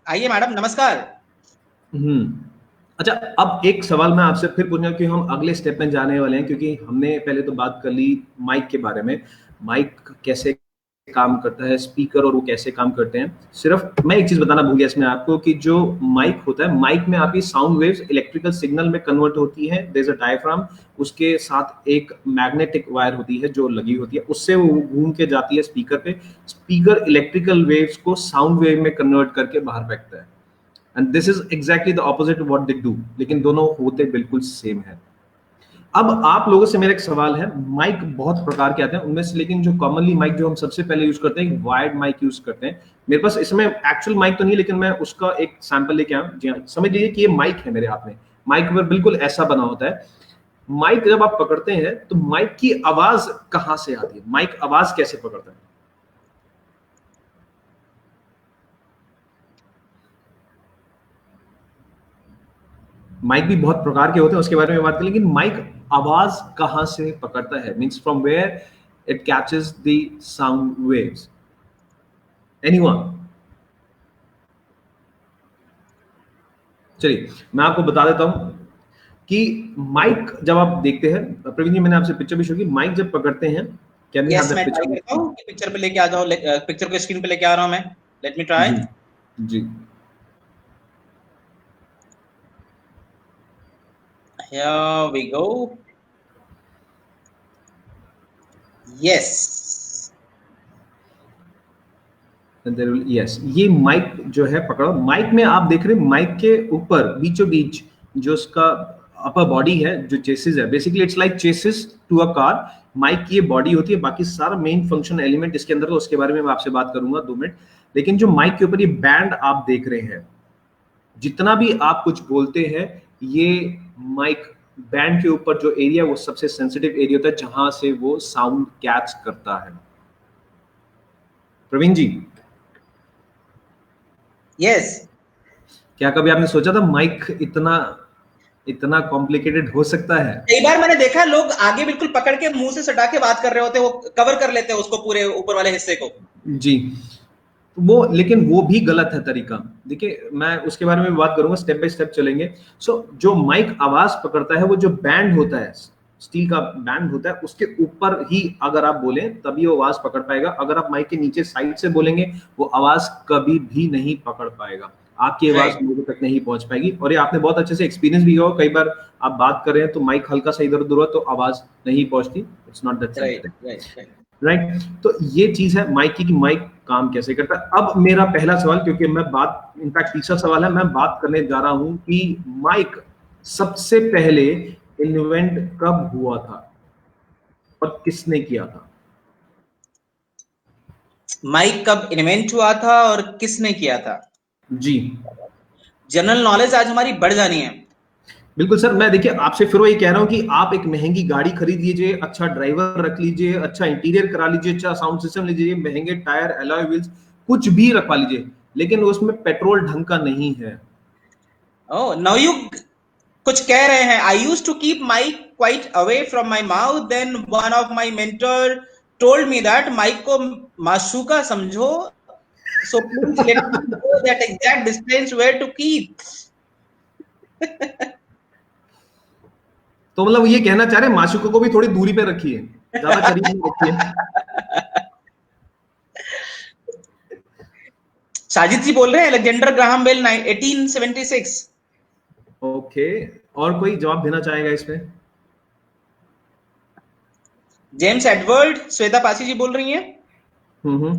आइए मैडम, नमस्कार। अच्छा, अब एक सवाल मैं आपसे फिर पूछूंगा कि हम अगले स्टेप में जाने वाले हैं, क्योंकि हमने पहले तो बात कर ली माइक के बारे में, माइक कैसे काम करता है, स्पीकर और वो कैसे काम करते हैं। सिर्फ मैं एक चीज बताना भूल गया इसमें आपको कि जो माइक होता है, माइक में आपकी साउंड वेव्स इलेक्ट्रिकल सिग्नल में कन्वर्ट होती है। देयर इज अ डायफ्राम, उसके साथ एक मैग्नेटिक वायर होती है जो लगी होती है, उससे वो घूम के जाती है स्पीकर पे। स्पीकर इलेक्ट्रिकल वेव्स को साउंड वेव में कन्वर्ट करके बाहर फेंकता है। And this is exactly the opposite what they do, लेकिन दोनों होते बिल्कुल सेम है। अब आप लोगों से मेरा एक सवाल है, माइक बहुत प्रकार के आते हैं उनमें से, लेकिन जो कॉमनली माइक जो हम सबसे पहले यूज करते हैं, वायर्ड माइक यूज करते हैं। मेरे पास इसमें एक्चुअल माइक तो नहीं, लेकिन मैं उसका एक सैंपल लेके आया। जी हाँ, समझ लीजिए कि ये माइक है मेरे हाथ में। माइक पर बिल्कुल ऐसा बना होता है। माइक जब आप पकड़ते हैं तो माइक की आवाज कहां से आती है, माइक आवाज कैसे पकड़ता है? माइक भी बहुत प्रकार के होते हैं, उसके बारे में बात करें, लेकिन माइक आवाज कहां से पकड़ता है, means from where it catches the sound waves. Anyone? चलिए मैं आपको बता देता हूं कि माइक जब आप देखते हैं, प्रवीण जी मैंने आपसे पिक्चर भी शो की, माइक जब पकड़ते हैं, कैन वी हैव दैट मैं ट्राई पिक्चर? करता हूँ, पिक्चर पे लेके आ जाओ, पिक्चर को स्क्रीन पे लेके आ रहा हूँ मैं। Let me try. जी जी, Here we go. Yes. Yes, ये माइक जो है पकड़ो। माइक में आप देख रहे हैं, माइक के ऊपर बीचों बीच जो उसका अपर बॉडी है, जो चेसिस है, basically it's like chassis to a car. Mic की ये बॉडी होती है, बाकी सारा मेन फंक्शन एलिमेंट इसके अंदर, तो उसके बारे में मैं आपसे बात करूंगा 2 मिनट। लेकिन जो माइक के ऊपर ये बैंड आप देख रहे हैं, जितना भी आप कुछ बोलते हैं, ये माइक बैंड के ऊपर जो एरिया, वो सबसे सेंसिटिव एरिया होता है जहां से वो साउंड कैच करता है। प्रवीण जी, यस। क्या कभी आपने सोचा था माइक इतना इतना कॉम्प्लिकेटेड हो सकता है? कई बार मैंने देखा लोग आगे बिल्कुल पकड़ के मुंह से सटा के बात कर रहे होते हैं, वो कवर कर लेते हैं उसको, पूरे ऊपर वाले हिस्से को। जी, वो लेकिन वो भी गलत है तरीका। देखिए, मैं उसके बारे में बात करूंगा, स्टेप बाय स्टेप चलेंगे। जो माइक आवाज पकड़ता है, वो जो बैंड होता है, स्टील का बैंड होता है, उसके ऊपर ही अगर आप बोले तभी वो आवाज पकड़ पाएगा। अगर आप माइक के नीचे साइड से बोलेंगे, वो आवाज कभी भी नहीं पकड़ पाएगा, आपकी आवाज लोगों तक नहीं पहुंच पाएगी। और ये आपने बहुत अच्छे से एक्सपीरियंस भी हुआ, कई बार आप बात कर रहे हैं तो माइक हल्का सा इधर उधर हुआ तो आवाज नहीं पहुंचती। It's not that sensitive, right? तो ये चीज है माइक की, कि माइक काम कैसे करता है। अब मेरा पहला सवाल, क्योंकि मैं बात, इनफैक्ट तीसरा सवाल है, मैं बात करने जा रहा हूं कि माइक सबसे पहले इन्वेंट कब हुआ था और किसने किया था? माइक कब इन्वेंट हुआ था और किसने किया था? जी जनरल नॉलेज आज हमारी बढ़ जानी है। बिल्कुल सर, मैं देखिए आपसे फिर वही कह रहा हूं कि आप एक महंगी गाड़ी खरीद लीजिए, अच्छा ड्राइवर रख लीजिए, अच्छा इंटीरियर करा लीजिए, अच्छा साउंड सिस्टम लीजिए, महंगे टायर, अलॉय व्हील्स, कुछ भी रखवा लीजिए, लेकिन उसमें पेट्रोल ढंग का नहीं है। ओह, नाउ यू कुछ कह रहे हैं। I use to keep mic quite away from my mouth, then one of my mentor told me that mic को माशूका समझो, so please let me know that exact distance where to keep. तो मतलब ये कहना चाह रहे हैं माशूका को भी थोड़ी दूरी पे रखिए, ज्यादा करीब नहीं रखिए। साजिद जी बोल रहे हैं अलेक्जेंडर ग्राहम बेल 1876। ओके, और कोई जवाब देना चाहेगा इसमें? जेम्स एडवर्ड, श्वेता पासी जी बोल रही हैं। हम्म।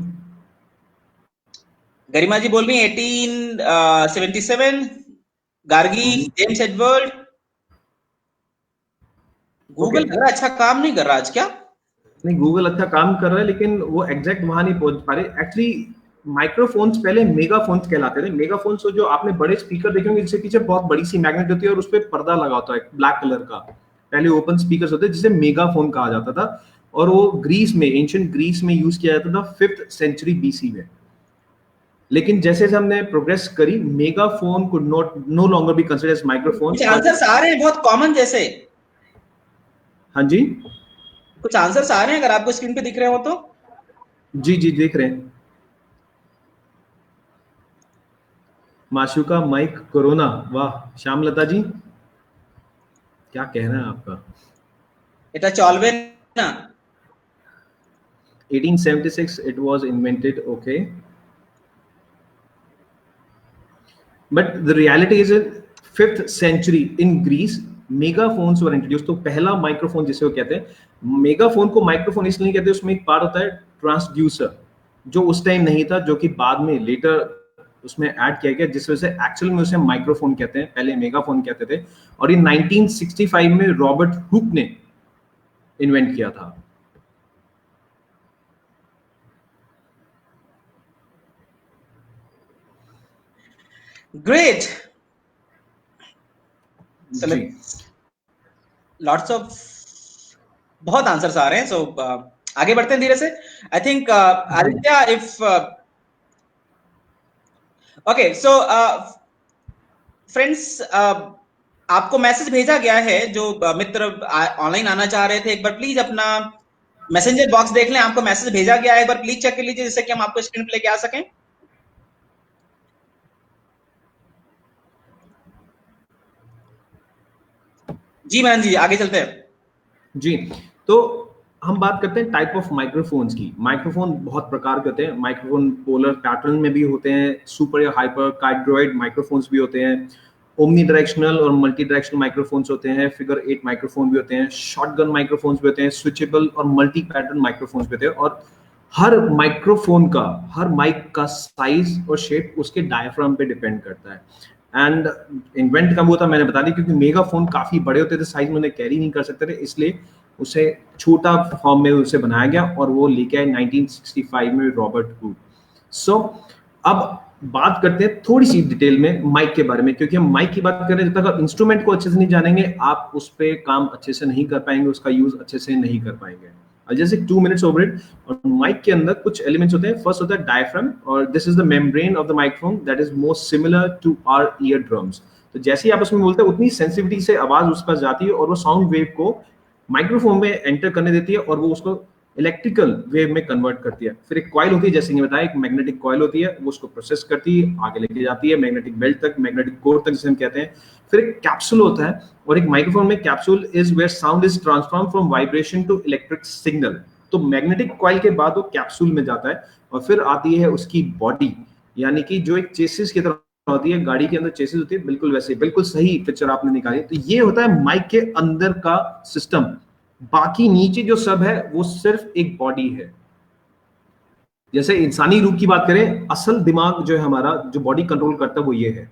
गरिमा जी बोल रही हैं 1877। गार्गी, हम्म। James Edward. ओके, गूगल लग रहा है अच्छा काम नहीं कर रहा आज क्या? नहीं गूगल अच्छा काम कर रहा है, लेकिन वो एग्जैक्ट वहां नहीं पहुंच पा रहे एक्चुअली। माइक्रोफोन्स पहले मेगाफोन्स कहलाते थे। मेगाफोन्स जो आपने बड़े स्पीकर देखे होंगे, जिसके पीछे बहुत बड़ी सी मैग्नेट होती है और उस पर पर्दा लगा होता है ब्लैक कलर का। पहले ओपन स्पीकर होते जिसे मेगाफोन कहा जाता था, और वो ग्रीस में, एंशिएंट ग्रीस में यूज किया जाता था 5th सेंचुरी बीसी में। लेकिन जैसे जैसे हमने प्रोग्रेस करी, megaphone could not no longer be considered as microphone. कुछ और आंसर्स आ रहे हैं बहुत कॉमन जैसे। हाँ जी, कुछ आंसर्स आ रहे हैं अगर आपको स्क्रीन पे दिख रहे हो तो। जी जी देख रहे हैं। माशुका, माइक, कोरोना, वाह। श्यामलता जी, क्या कहना है आपका? এটা চলবে না। 1876 it was invented, okay, but the reality is in 5th century in Greece megaphones were introduce. तो पहला माइक्रोफोन जिसे वो कहते हैं, मेगाफोन को माइक्रोफोन इसलिए नहीं कहते, उसमें एक पार्ट होता है ट्रांसड्यूसर, जो उस टाइम नहीं था, जो कि बाद में लेटर उसमें ऐड किया गया, जिस वजह से एक्चुअल में उसे माइक्रोफोन कहते हैं, पहले मेगाफोन कहते थे। और ये 1965 में रॉबर्ट हुक ने इन्वेंट किया था। ग्रेट। जी लॉट्स ऑफ बहुत आंसर्स आ रहे हैं। सो आगे बढ़ते हैं धीरे से। I think Aditya if okay so friends, आपको मैसेज भेजा गया है। जो मित्र ऑनलाइन आना चाह रहे थे, एक बार प्लीज अपना मैसेंजर बॉक्स देख लें। आपको मैसेज भेजा गया है, एक बार प्लीज चेक कर लीजिए, जिससे कि हम आपको स्क्रीन पे लेके आ सकें। जी मैन जी, आगे चलते हैं। जी, तो हम बात करते हैं टाइप ऑफ माइक्रोफोन्स की। माइक्रोफोन बहुत प्रकार के होते हैं। माइक्रोफोन पोलर पैटर्न में भी होते हैं, सुपर या हाइपर कार्डियोइड माइक्रोफोन्स भी होते हैं, ओमनी डायरेक्शनल और मल्टी डायरेक्शनल माइक्रोफोन्स होते हैं, फिगर 8 माइक्रोफोन भी होते हैं, शॉटगन माइक्रोफोन्स भी होते हैं, स्विचेबल और मल्टी पैटर्न माइक्रोफोन्स भी होते हैं। और हर माइक्रोफोन का, हर माइक का साइज और शेप उसके डायफ्राम पे डिपेंड करता है। एंड इन्वेंट कब हुआ था मैंने बता दी, क्योंकि मेगाफोन काफी बड़े होते थे, साइज में उन्हें कैरी नहीं कर सकते थे, इसलिए उसे छोटा फॉर्म में उसे बनाया गया और वो लेके आए 1965 में रॉबर्ट हुक। सो अब बात करते हैं थोड़ी सी डिटेल में माइक के बारे में, क्योंकि हम माइक की बात कर रहे हैं, जब तक आप इंस्ट्रूमेंट को अच्छे से नहीं जानेंगे, आप उस पर काम अच्छे से नहीं कर पाएंगे, उसका यूज अच्छे से नहीं कर पाएंगे। जैसे 2 मिनट्स ओवर इट। और माइक के अंदर कुछ एलिमेंट्स होते हैं। फर्स्ट होता है डायफ्राम, और this is the membrane of the microphone that is most similar to our ear drums. तो जैसे ही आप उसमें बोलते हैं, उतनी सेंसिटिविटी से आवाज उस पर जाती है और वो साउंड वेव को माइक्रोफोन में एंटर करने देती है और वो उसको इलेक्ट्रिकल वेव में कन्वर्ट करती है। फिर एक कॉइल होती है, जैसे कि बताया, एक मैग्नेटिक कॉइल होती है, वो उसको प्रोसेस करती है, आगे लेके जाती है मैग्नेटिक बेल्ट तक, मैग्नेटिक कोर तक जिसे हम कहते हैं। फिर एक कैप्सूल होता है, और एक माइक्रोफोन में capsule is where sound is transform from vibration to electric signal. तो मैग्नेटिक कॉइल के बाद वो कैप्सूल में जाता है, और फिर आती है उसकी बॉडी, यानी कि जो एक चेसिस की तरह होती है, गाड़ी के अंदर चेसिस होती है, बिल्कुल वैसे, बिल्कुल सही पिक्चर आपने निकाली। तो ये होता है माइक के अंदर का सिस्टम। बाकी नीचे जो सब है वो सिर्फ एक बॉडी है। जैसे इंसानी रूप की बात करें, असल दिमाग जो है हमारा, जो बॉडी कंट्रोल करता है, वो ये है।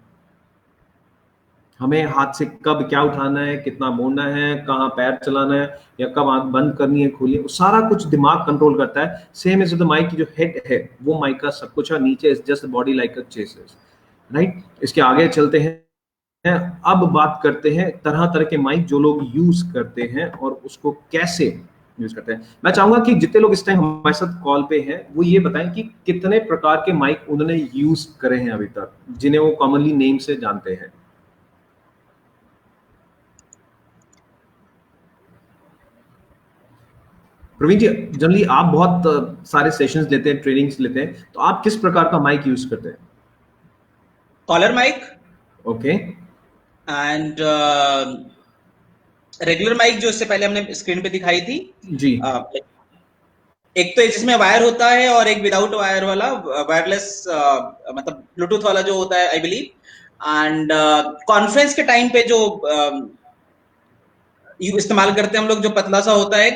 हमें हाथ से कब क्या उठाना है, कितना मोड़ना है, कहाँ पैर चलाना है, या कब आंख बंद करनी है, खोलनी है, वो सारा कुछ दिमाग कंट्रोल करता है। सेम एज द माइक की जो हेड है वो माइक का सब कुछ है, नीचे is just body like a chases, right. इसके आगे चलते हैं, अब बात करते हैं तरह तरह के माइक जो लोग यूज करते हैं और उसको कैसे यूज करते हैं। मैं चाहूंगा कि जितने लोग इस टाइम हमारे साथ कॉल पे हैं वो ये बताएं कि कितने प्रकार के माइक उन्होंने यूज करे हैं अभी तक, जिन्हें वो कॉमनली नेम से जानते हैं। प्रवीण जी, जनरली आप बहुत सारे सेशंस लेते हैं, ट्रेनिंग्स लेते हैं, तो आप किस प्रकार का माइक यूज करते हैं? Collar mic okay. And regular mic जो इससे पहले हमने स्क्रीन पे दिखाई थी। जी। एक तो जिसमें वायर होता है और एक विदाउट वायर वाला वायरलेस, मतलब ब्लूटूथ वाला जो होता है आई बिलीव। एंड कॉन्फ्रेंस के टाइम पे जो इस्तेमाल करते हैं हम लोग, जो पतला सा होता है।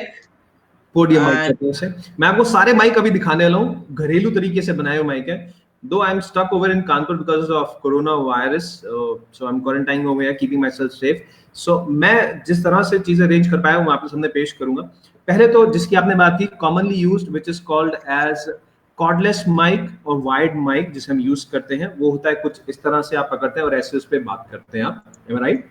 पोडियम माइक एंड कहते हैं उसे। मैं आपको सारे माइक अभी दिखाने वाला हूँ, घरेलू तरीके से बनाए हुए माइक है। दो I am stuck over in Kanpur because of corona virus, so I am quarantine over here, keeping my self safe. So मैं जिस तरह से चीजें अरेंज कर पाया हूँ आपके सामने पेश करूंगा। पहले तो जिसकी आपने बात की, commonly used which is called as cordless mic और वायर्ड माइक, जिसे हम यूज करते हैं, वो होता है कुछ इस तरह से आप पकड़ते हैं और ऐसे उस पर बात करते हैं आप, राइट।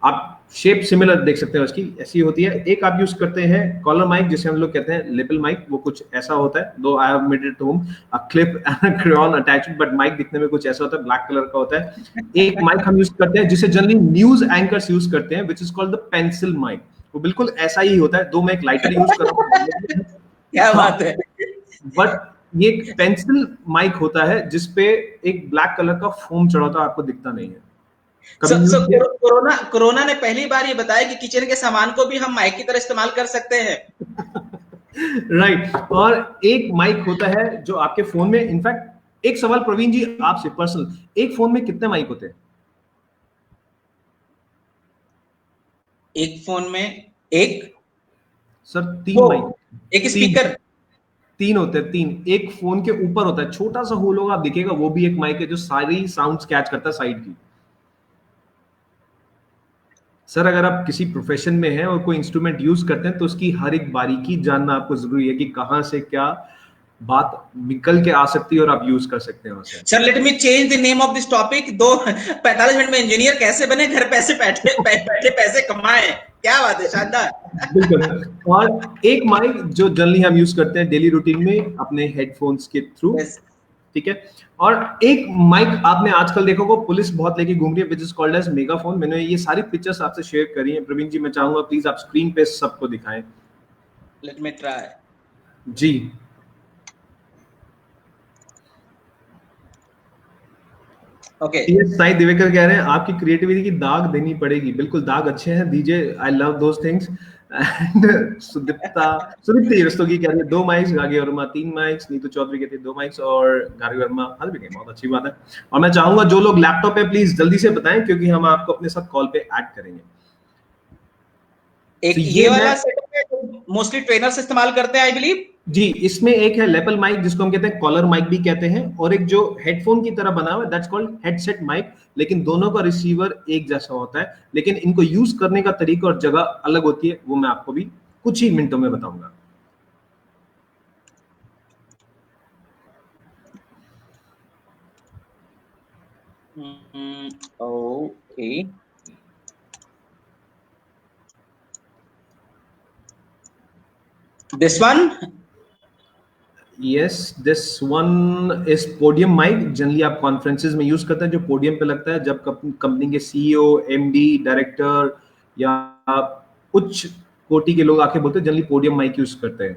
आप शेप सिमिलर देख सकते हैं उसकी, ऐसी होती है। एक आप यूज करते हैं कॉलर माइक, जिसे हम लोग कहते हैं लेबल माइक, वो कुछ ऐसा होता है। दो I have made it home, a clip and a crayon attached, but mic दिखने में कुछ ऐसा होता है, ब्लैक कलर का होता है। एक माइक हम यूज करते हैं जिसे जनरली न्यूज एंकर्स यूज करते हैं, which is called the pencil mic. वो बिल्कुल ऐसा ही होता है। दो मैं एक लाइटर यूज कर रहा हूँ। क्या हाँ, बात है। बट ये एक पेंसिल माइक होता है जिसपे एक ब्लैक कलर का फोम चढ़ा होता है, आपको दिखता नहीं है। कभी यूज किया? कोरोना ने पहली बार ये बताया कि किचन के सामान को भी हम माइक की तरह इस्तेमाल कर सकते हैं। राइट। और एक माइक होता है जो आपके फोन में, इनफैक्ट एक सवाल प्रवीण जी आपसे पर्सनल, एक फोन में कितने माइक होते हैं? एक फोन में एक, सर वो 3 माइक। एक तीन, स्पीकर। 3 होते हैं, 3। एक फोन के ऊपर होता है, छोटा सा होल होगा, आप दिखेगा, वो भी एक माइक है जो सारी साउंड्स कैच करता है साइड की। सर अगर आप किसी प्रोफेशन में हैं और कोई इंस्ट्रूमेंट यूज करते हैं तो उसकी हर एक बारीकी जानना आपको जरूरी है कि कहां से क्या बात निकल के आ सकती है और आप यूज कर सकते हैं उसे। Sir let me change the name of this topic. 45 minute में इंजीनियर कैसे बने, घर पैसे बैठे बैठे पैसे कमाए। क्या बात है, शानदार। बिल्कुल। और एक माइक जो जनरली हम यूज करते हैं डेली रूटीन में अपने हेडफोन्स के थ्रू, yes. ठीक है। और एक माइक आपने आजकल देखा होगा, पुलिस बहुत लेके घूम रही है, which is called as megaphone. मैंने ये सारी पिक्चर्स आपसे शेयर करी हैं। प्रवीण जी मैं चाहूंगा प्लीज आप स्क्रीन पे सबको दिखाएं। Let me try. जी। ओके। साई दिवेकर कह रहे हैं आपकी क्रिएटिविटी की दाग देनी पड़ेगी। बिल्कुल, दाग अच्छे हैं, दीजिए, I love those things. And Sudipta Rastogi कह रही है 2 माइक्स, गागी वर्मा 3 माइक्स, नीतू चौधरी कहती है 2 माइक्स, और गागी वर्मा हल भी गए, बहुत अच्छी बात है। और मैं चाहूंगा जो लोग लैपटॉप पे प्लीज जल्दी से बताएं, क्योंकि हम आपको अपने साथ कॉल पे ऐड करेंगे। एक तो ये मैं वाला सेटअप है जो मोस्टली ट्रेनर्स इस्तेमाल करते हैं आई बिलीव। जी, इसमें एक है लेपल माइक जिसको हम कहते हैं कॉलर माइक भी कहते हैं, और एक जो हेडफोन की तरह बना हुआ है दैट्स कॉल्ड हेडसेट माइक। लेकिन दोनों का रिसीवर एक जैसा होता है, लेकिन इनको यूज करने का तरीका और जगह अलग होती है, वो मैं आपको भी कुछ ही मिनटों में बताऊंगा। Okay. This one. Yes, this one is podium mic. Generally आप कॉन्फ्रेंसेस में यूज करते हैं, जो पोडियम पे लगता है जब कंपनी के सीईओ, एमडी, डायरेक्टर या उच्च कोटि के लोग आके बोलते हैं, जनरली पोडियम माइक यूज करते हैं।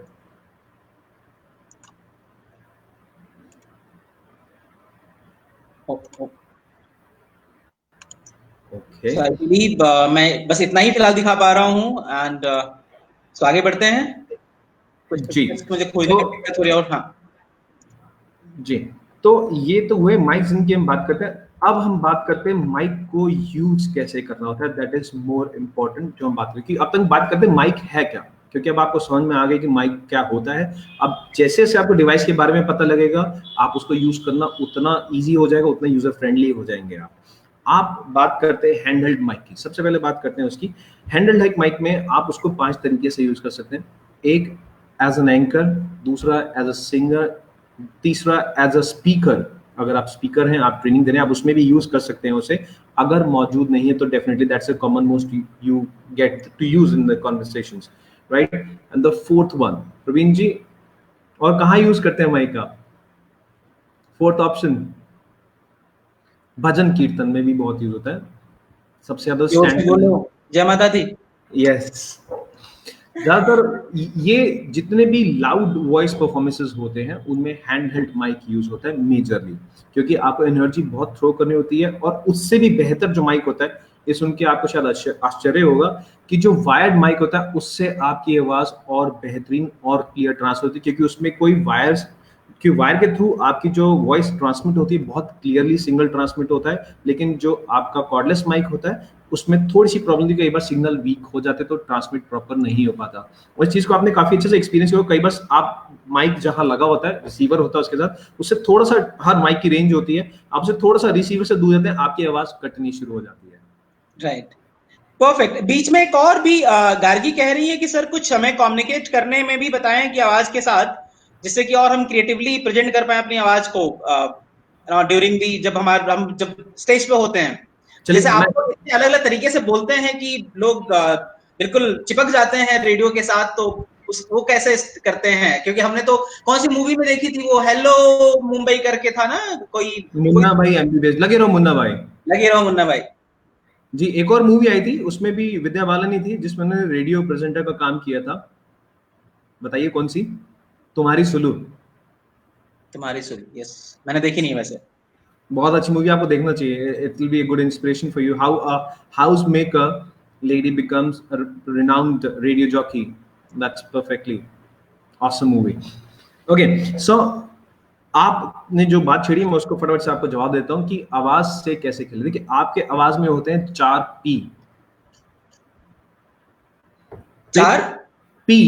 ओके। सो आई बिलीव मैं बस इतना ही फिलहाल दिखा पा रहा हूँ। एंड सो आगे बढ़ते हैं। कुछ जी। पिक्चर्स मुझे खोजने तो की दिक्कत हो रही है। और हाँ जी, तो ये तो हुए माइक जिनकी हम बात करते हैं। अब हम बात करते हैं माइक को यूज कैसे करना होता है, दैट इज मोर इम्पोर्टेंट जो हम बात करें। अब तक बात करते हैं माइक है क्या, क्योंकि अब आपको समझ में आ गया कि माइक क्या होता है। अब जैसे जैसे आपको डिवाइस के बारे में पता लगेगा, आप उसको यूज करना उतना ईजी हो जाएगा, उतना यूजर फ्रेंडली हो जाएंगे आप। आप बात करते हैं हैंडहेल्ड माइक की, सबसे पहले बात करते हैं उसकी। हैंडहेल्ड माइक में आप उसको 5 तरीके से यूज कर सकते हैं। एक एज एन एंकर, दूसरा एज अ सिंगर, तीसरा एज अ स्पीकर। अगर आप स्पीकर हैं, आप ट्रेनिंग दे रहे हैं, आप उसमें भी यूज कर सकते हैं उसे। अगर मौजूद नहीं है तो definitely that's a common most you get to use in the conversations, right. And the fourth one, Praveen ji, और कहाँ यूज करते हैं माइक का? फोर्थ ऑप्शन, भजन कीर्तन में भी बहुत यूज होता है, सबसे ज्यादा जोर से बोलो, जय माता दी। यस। ज्यादातर ये जितने भी लाउड वॉइस परफॉर्मेंसेस होते हैं उनमें हैंड हेल्ड माइक यूज होता है मेजरली, क्योंकि आपको एनर्जी बहुत थ्रो करनी होती है। और उससे भी बेहतर जो माइक होता है, ये सुन के आपको शायद आश्चर्य होगा कि जो वायर्ड माइक होता है उससे आपकी आवाज और बेहतरीन और क्लियर ट्रांसफर होती है, क्योंकि उसमें कोई वायर्स, कि वायर के थ्रू आपकी जो वॉइस ट्रांसमिट होती है बहुत क्लियरली सिंगल ट्रांसमिट होता है। लेकिन जो आपका कॉर्डलेस माइक होता है उसमें थोड़ी सी प्रॉब्लम थी, कई बार सिग्नल वीक हो जाते तो ट्रांसमिट प्रॉपर नहीं हो पाता। और इस चीज को आपने काफी अच्छे से एक्सपीरियंस किया। कई बार आप माइक जहां लगा होता है, रिसीवर होता है उसके साथ, उससे थोड़ा सा, हर माइक की रेंज होती है, आप उससे थोड़ा सा रिसीवर से दूर जाते हैं, आपकी आवाज कटनी शुरू हो जाती है। Right, perfect. बीच में एक और भी गार्गी कह रही है कि सर कुछ हमें कम्युनिकेट करने में भी बताएं कि आवाज के साथ, जिससे कि और हम क्रिएटिवली प्रेजेंट कर पाए अपनी आवाज को ड्यूरिंग दी, हम जब स्टेज पे होते हैं। जैसे आप लोग इतने अलग अलग तरीके से बोलते हैं कि लोग बिल्कुल चिपक जाते हैं रेडियो के साथ, तो वो कैसे करते हैं? क्योंकि हमने तो कौन सी मूवी में देखी थी, वो हेलो मुंबई करके था ना, कोई मुन्ना भाई एमबीबीएस, लगे रहो मुन्ना भाई, लगे रहो मुन्ना भाई जी। एक और मूवी आई थी, उसमें भी विद्या बालन ही थी, जिसमें उन्होंने रेडियो प्रेजेंटर का काम किया था। बताइए कौन सी? तुम्हारी सुलू। तुम्हारी सुलू, यस, मैंने देखी नहीं है वैसे। बहुत अच्छी मूवी, आपको देखना चाहिए। It will be a good inspiration for you, how a house maker lady becomes a renowned radio jockey. That's perfectly awesome movie. Okay, so आपने जो बात छेड़ी मैं उसको फटाफट से आपको जवाब देता हूं कि आवाज से कैसे खेले। देखिए, आपके आवाज में होते हैं 4 P. 4 P,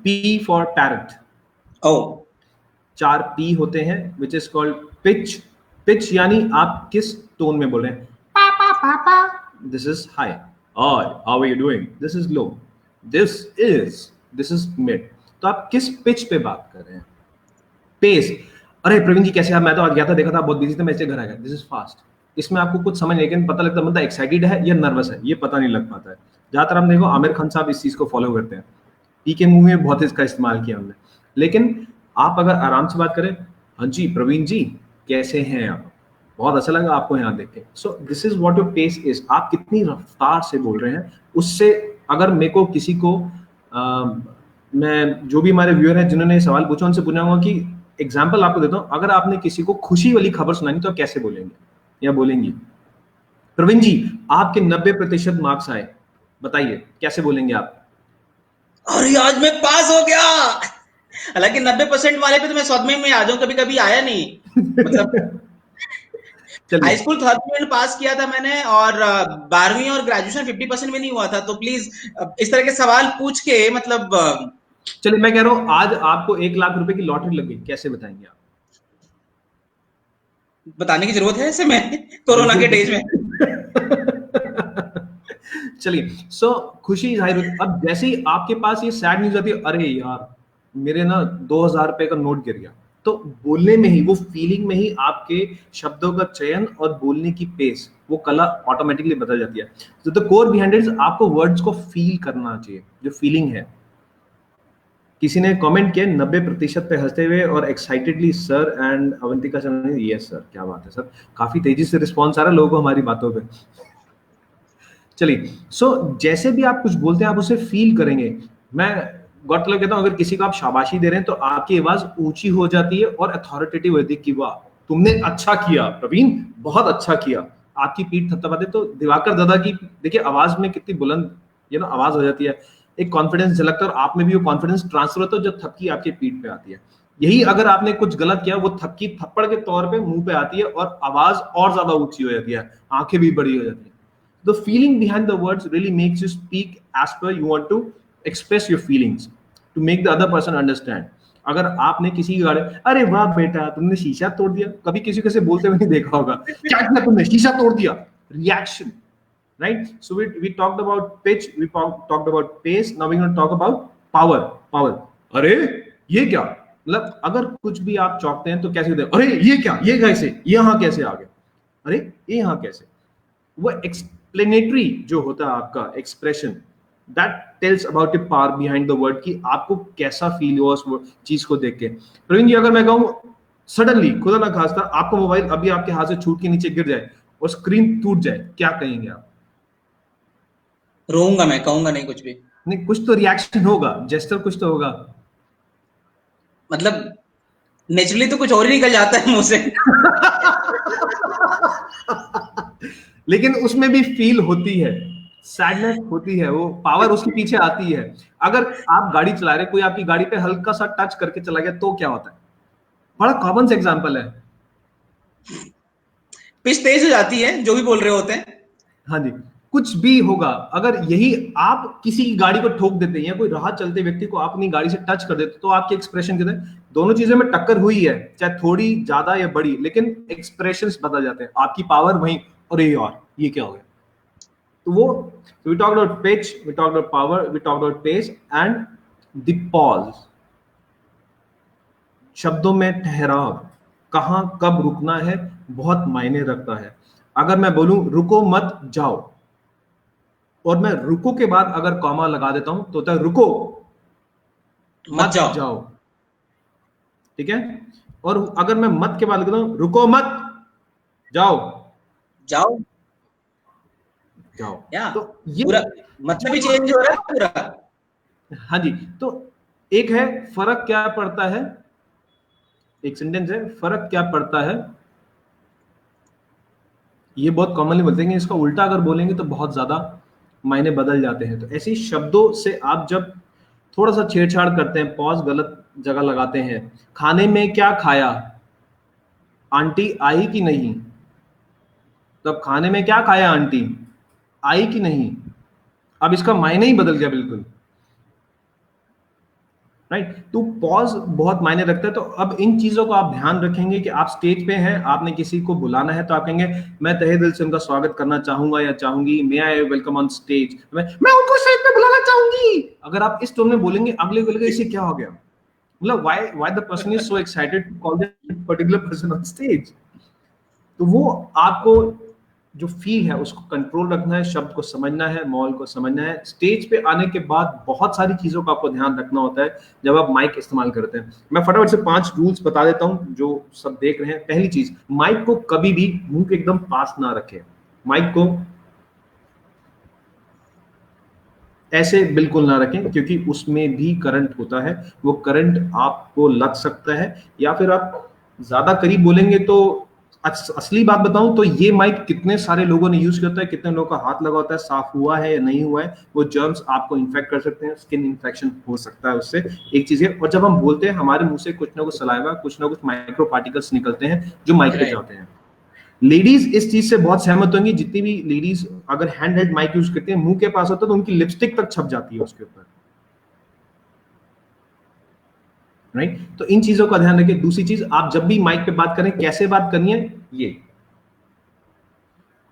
P for parrot. ओ, 4 पी होते हैं, which is called pitch. Pitch यानी आप किस टोन में बोल रहे हैं। पापा पापा, दिस इज हाई। और how are you doing, this is low. This is mid. तो आप किस पिच पे बात कर रहे हैं। पेस, अरे प्रवीण जी कैसे आप, मैं तो आज गया था, देखा था बहुत बिजी था, मैं इसलिए घर आ गया। This is fast. इसमें आपको कुछ समझ नहीं, लेकिन पता लगता है बंदा एक्साइटेड है या नर्वस है, ये पता नहीं लग पाता है। ज्यादातर हम देखो आमिर खान साहब इस चीज को फॉलो करते हैं, पी के मूवी में बहुत इसका इस्तेमाल किया हमने। लेकिन आप अगर आराम से बात करें, हाँ जी प्रवीण जी कैसे हैं आप, बहुत अच्छा लगा आपको यहाँ देख के। So this is what your pace is. आप कितनी रफ्तार से बोल रहे हैं, उससे अगर मेरे को किसी को मैं, जो भी हमारे व्यूअर हैं जिन्होंने सवाल पूछा, उनसे पूछूंगा कि एग्जाम्पल आपको देता हूँ, अगर आपने किसी को खुशी वाली खबर सुनानी तो आप कैसे बोलेंगे या बोलेंगी। प्रवीण जी आपके 90% मार्क्स आए, बताइए कैसे बोलेंगे आप। अरे आज मैं पास हो गया। हालांकि 90% वाले पे तो मैं सदमे में आ जाऊं, कभी कभी आया नहीं, मतलब हाई स्कूल थर्ड में पास किया था मैंने, और 12वीं और ग्रेजुएशन 50% में नहीं हुआ था। तो प्लीज इस तरह के सवाल पूछ के, मतलब चलिए मैं कह रहा हूं आज आपको 1 लाख रुपए की लॉटरी लग गई, कैसे बताएंगे आप? बताने की जरूरत है ऐसे में कोरोना के डेज में? चलिए, सो खुशी जाहिर होती। अब जैसे ही आपके पास ये सैड न्यूज आती है, अरे यार मेरे ना 2000 रुपए का नोट गिर गया, तो बोलने में ही, वो फीलिंग में ही आपके शब्दों का चयन और बोलने की पेस, वो कला ऑटोमेटिकली बदल जाती है। तो द कोर बिहाइंड इट, आपको वर्ड्स को फील करना चाहिए, जो फीलिंग है। किसी ने कमेंट किया 90% पे हंसते हुए और excitedly sir, and Avantika sir ने, यस सर, क्या बात है सर, काफी तेजी से रिस्पॉन्स आ रहा है लोगों को हमारी बातों पे। चलिए, सो जैसे भी आप कुछ बोलते हैं आप उसे फील करेंगे। मैं गौरतलब कहता हूं, अगर किसी को आप शाबाशी दे रहे हैं तो आपकी आवाज ऊंची हो जाती है और अथॉरिटेटिव होती है कि वाह तुमने अच्छा किया प्रवीण, बहुत अच्छा किया। आपकी पीठ थपथपाते तो दिवाकर दादा की देखिए आवाज में कितनी बुलंद आवाज हो जाती है, एक कॉन्फिडेंस झलकता है, और आप में भी वो कॉन्फिडेंस ट्रांसफर होता है जब थपकी आपकी पीठ पे आती है। यही अगर आपने कुछ गलत किया, वो थपकी थप्पड़ के तौर पे मुंह पे आती है और आवाज और ज्यादा ऊंची हो जाती है, आंखें भी बड़ी हो जाती है। The feeling behind the words really makes you speak as per you want to express your feelings to make the other person understand. अगर आपने किसी की गाड़ी, अरे वाह बेटा तुमने शीशा तोड़ दिया, कभी किसी को से बोलते हुए नहीं देखा होगा, क्या किया तुमने, शीशा तोड़ दिया, reaction, right? So we talked about pitch, we talked about pace, now we're going to talk about power. अरे ये क्या, मतलब अगर कुछ भी आप चौंकते हैं तो कैसे होते हैं, अरे ये क्या, ये कैसे, ये यहाँ कैसे आ गया, अरे ये यहाँ कैसे, वो एक्सप्लेनेटरी जो होता है आपका expression, that tells about the power behind the word, कि आपको कैसा फील हुआ उस चीज को देख के। प्रवीण जी, अगर मैं कहूँ सडनली खुदा ना खास्ता आपका मोबाइल अभी आपके हाथ से छूट के नीचे गिर जाए और स्क्रीन टूट जाए, क्या कहेंगे आप? रोऊंगा, मैं कहूंगा नहीं कुछ भी। नहीं, कुछ तो रिएक्शन होगा, जेस्टर कुछ तो होगा। मतलब नेचुरली तो कुछ और ही निकल जाता है मुंह से। लेकिन उसमें भी फील होती है, सैडनेस होती है, वो पावर उसके पीछे आती है। अगर आप गाड़ी चला रहे, कोई आपकी गाड़ी पे हल्का सा टच करके चला गया तो क्या होता है? बड़ा कॉमन सा एग्जांपल है। पिच तेज हो जाती है, जो भी बोल रहे होते हैं। हाँ जी, कुछ भी होगा। अगर यही आप किसी की गाड़ी को ठोक देते हैं या कोई राह चलते व्यक्ति को आप अपनी गाड़ी से टच कर देते तो आपके एक्सप्रेशन कितने, दोनों चीजों में टक्कर हुई है, चाहे थोड़ी ज्यादा या बड़ी, लेकिन एक्सप्रेशंस बदल जाते हैं, आपकी पावर वहीं, अरे यार ये क्या हो गया। तो वो we talked about pitch, we talked about power, we talked about pace and the pause, शब्दों में ठहराव, कहां कब रुकना है बहुत मायने रखता है। अगर मैं बोलूं रुको मत जाओ और मैं रुको के बाद अगर कॉमा लगा देता हूं तो होता है रुको मत जाओ, ठीक है। और अगर मैं मत के बाद लिखता हूं रुको मत जाओ जाओ या, तो ये पूरा मतलब ही चेंज हो रहा है पूरा। हाँ जी, तो एक है फर्क क्या पड़ता है, एक सेंटेंस है फर्क क्या पड़ता है, ये बहुत कॉमनली बोलते हैं, इसका उल्टा अगर बोलेंगे तो बहुत ज्यादा मायने बदल जाते हैं। तो ऐसे शब्दों से आप जब थोड़ा सा छेड़छाड़ करते हैं, पॉज गलत जगह लगाते हैं, खाने में क्या खाया, आंटी आई कि नहीं, तो अब खाने में क्या खाया आंटी आई कि नहीं, अब इसका मायने ही बदल गया बिल्कुल, राइट। तो पॉज बहुत मायने रखता है। तो अब इन चीजों को आप ध्यान रखेंगे कि आप स्टेज पे हैं, आपने किसी को बुलाना है तो आप कहेंगे मैं तहे दिल से उनका स्वागत करना चाहूंगा या चाहूंगी, मे आई वेलकम ऑन स्टेज, मैं उनको स्टेज पे बुलाना चाहूंगी। अगर आप इस टोन में बोलेंगे अगले को लगेगा इसे क्या हो गया, मतलब why the person is so excited to call that particular person on stage. तो वो आपको जो फील है उसको कंट्रोल रखना है, शब्द को समझना है, माहौल को समझना है। स्टेज पे आने के बाद बहुत सारी चीजों का आपको ध्यान रखना होता है जब आप माइक इस्तेमाल करते हैं। मैं फटाफट से 5 रूल्स बता देता हूं जो सब देख रहे हैं। पहली चीज, माइक को कभी भी मुंह के एकदम पास ना रखें, माइक को ऐसे बिल्कुल ना रखें क्योंकि उसमें भी करंट होता है, वो करंट आपको लग सकता है, या फिर आप ज्यादा करीब बोलेंगे तो असली बात बताऊं तो ये माइक कितने सारे लोगों ने यूज किया होता है, कितने लोगों का हाथ लगा होता है, साफ हुआ है या नहीं हुआ है, वो जर्म्स आपको इन्फेक्ट कर सकते हैं, स्किन इन्फेक्शन हो सकता है उससे, एक चीज है। और जब हम बोलते हैं हमारे मुंह से कुछ ना कुछ सलाइवा, कुछ ना कुछ माइक्रो पार्टिकल्स निकलते हैं जो माइक पे जाते हैं। लेडीज इस चीज से बहुत सहमत होंगी, जितनी भी लेडीज अगर हैंड हेल्ड माइक यूज करती है, मुंह के पास होता है तो उनकी लिपस्टिक तक छप जाती है उसके ऊपर, राइट। तो इन चीजों का ध्यान रखिए। दूसरी चीज, आप जब भी माइक पे बात करें कैसे बात करनी है, ये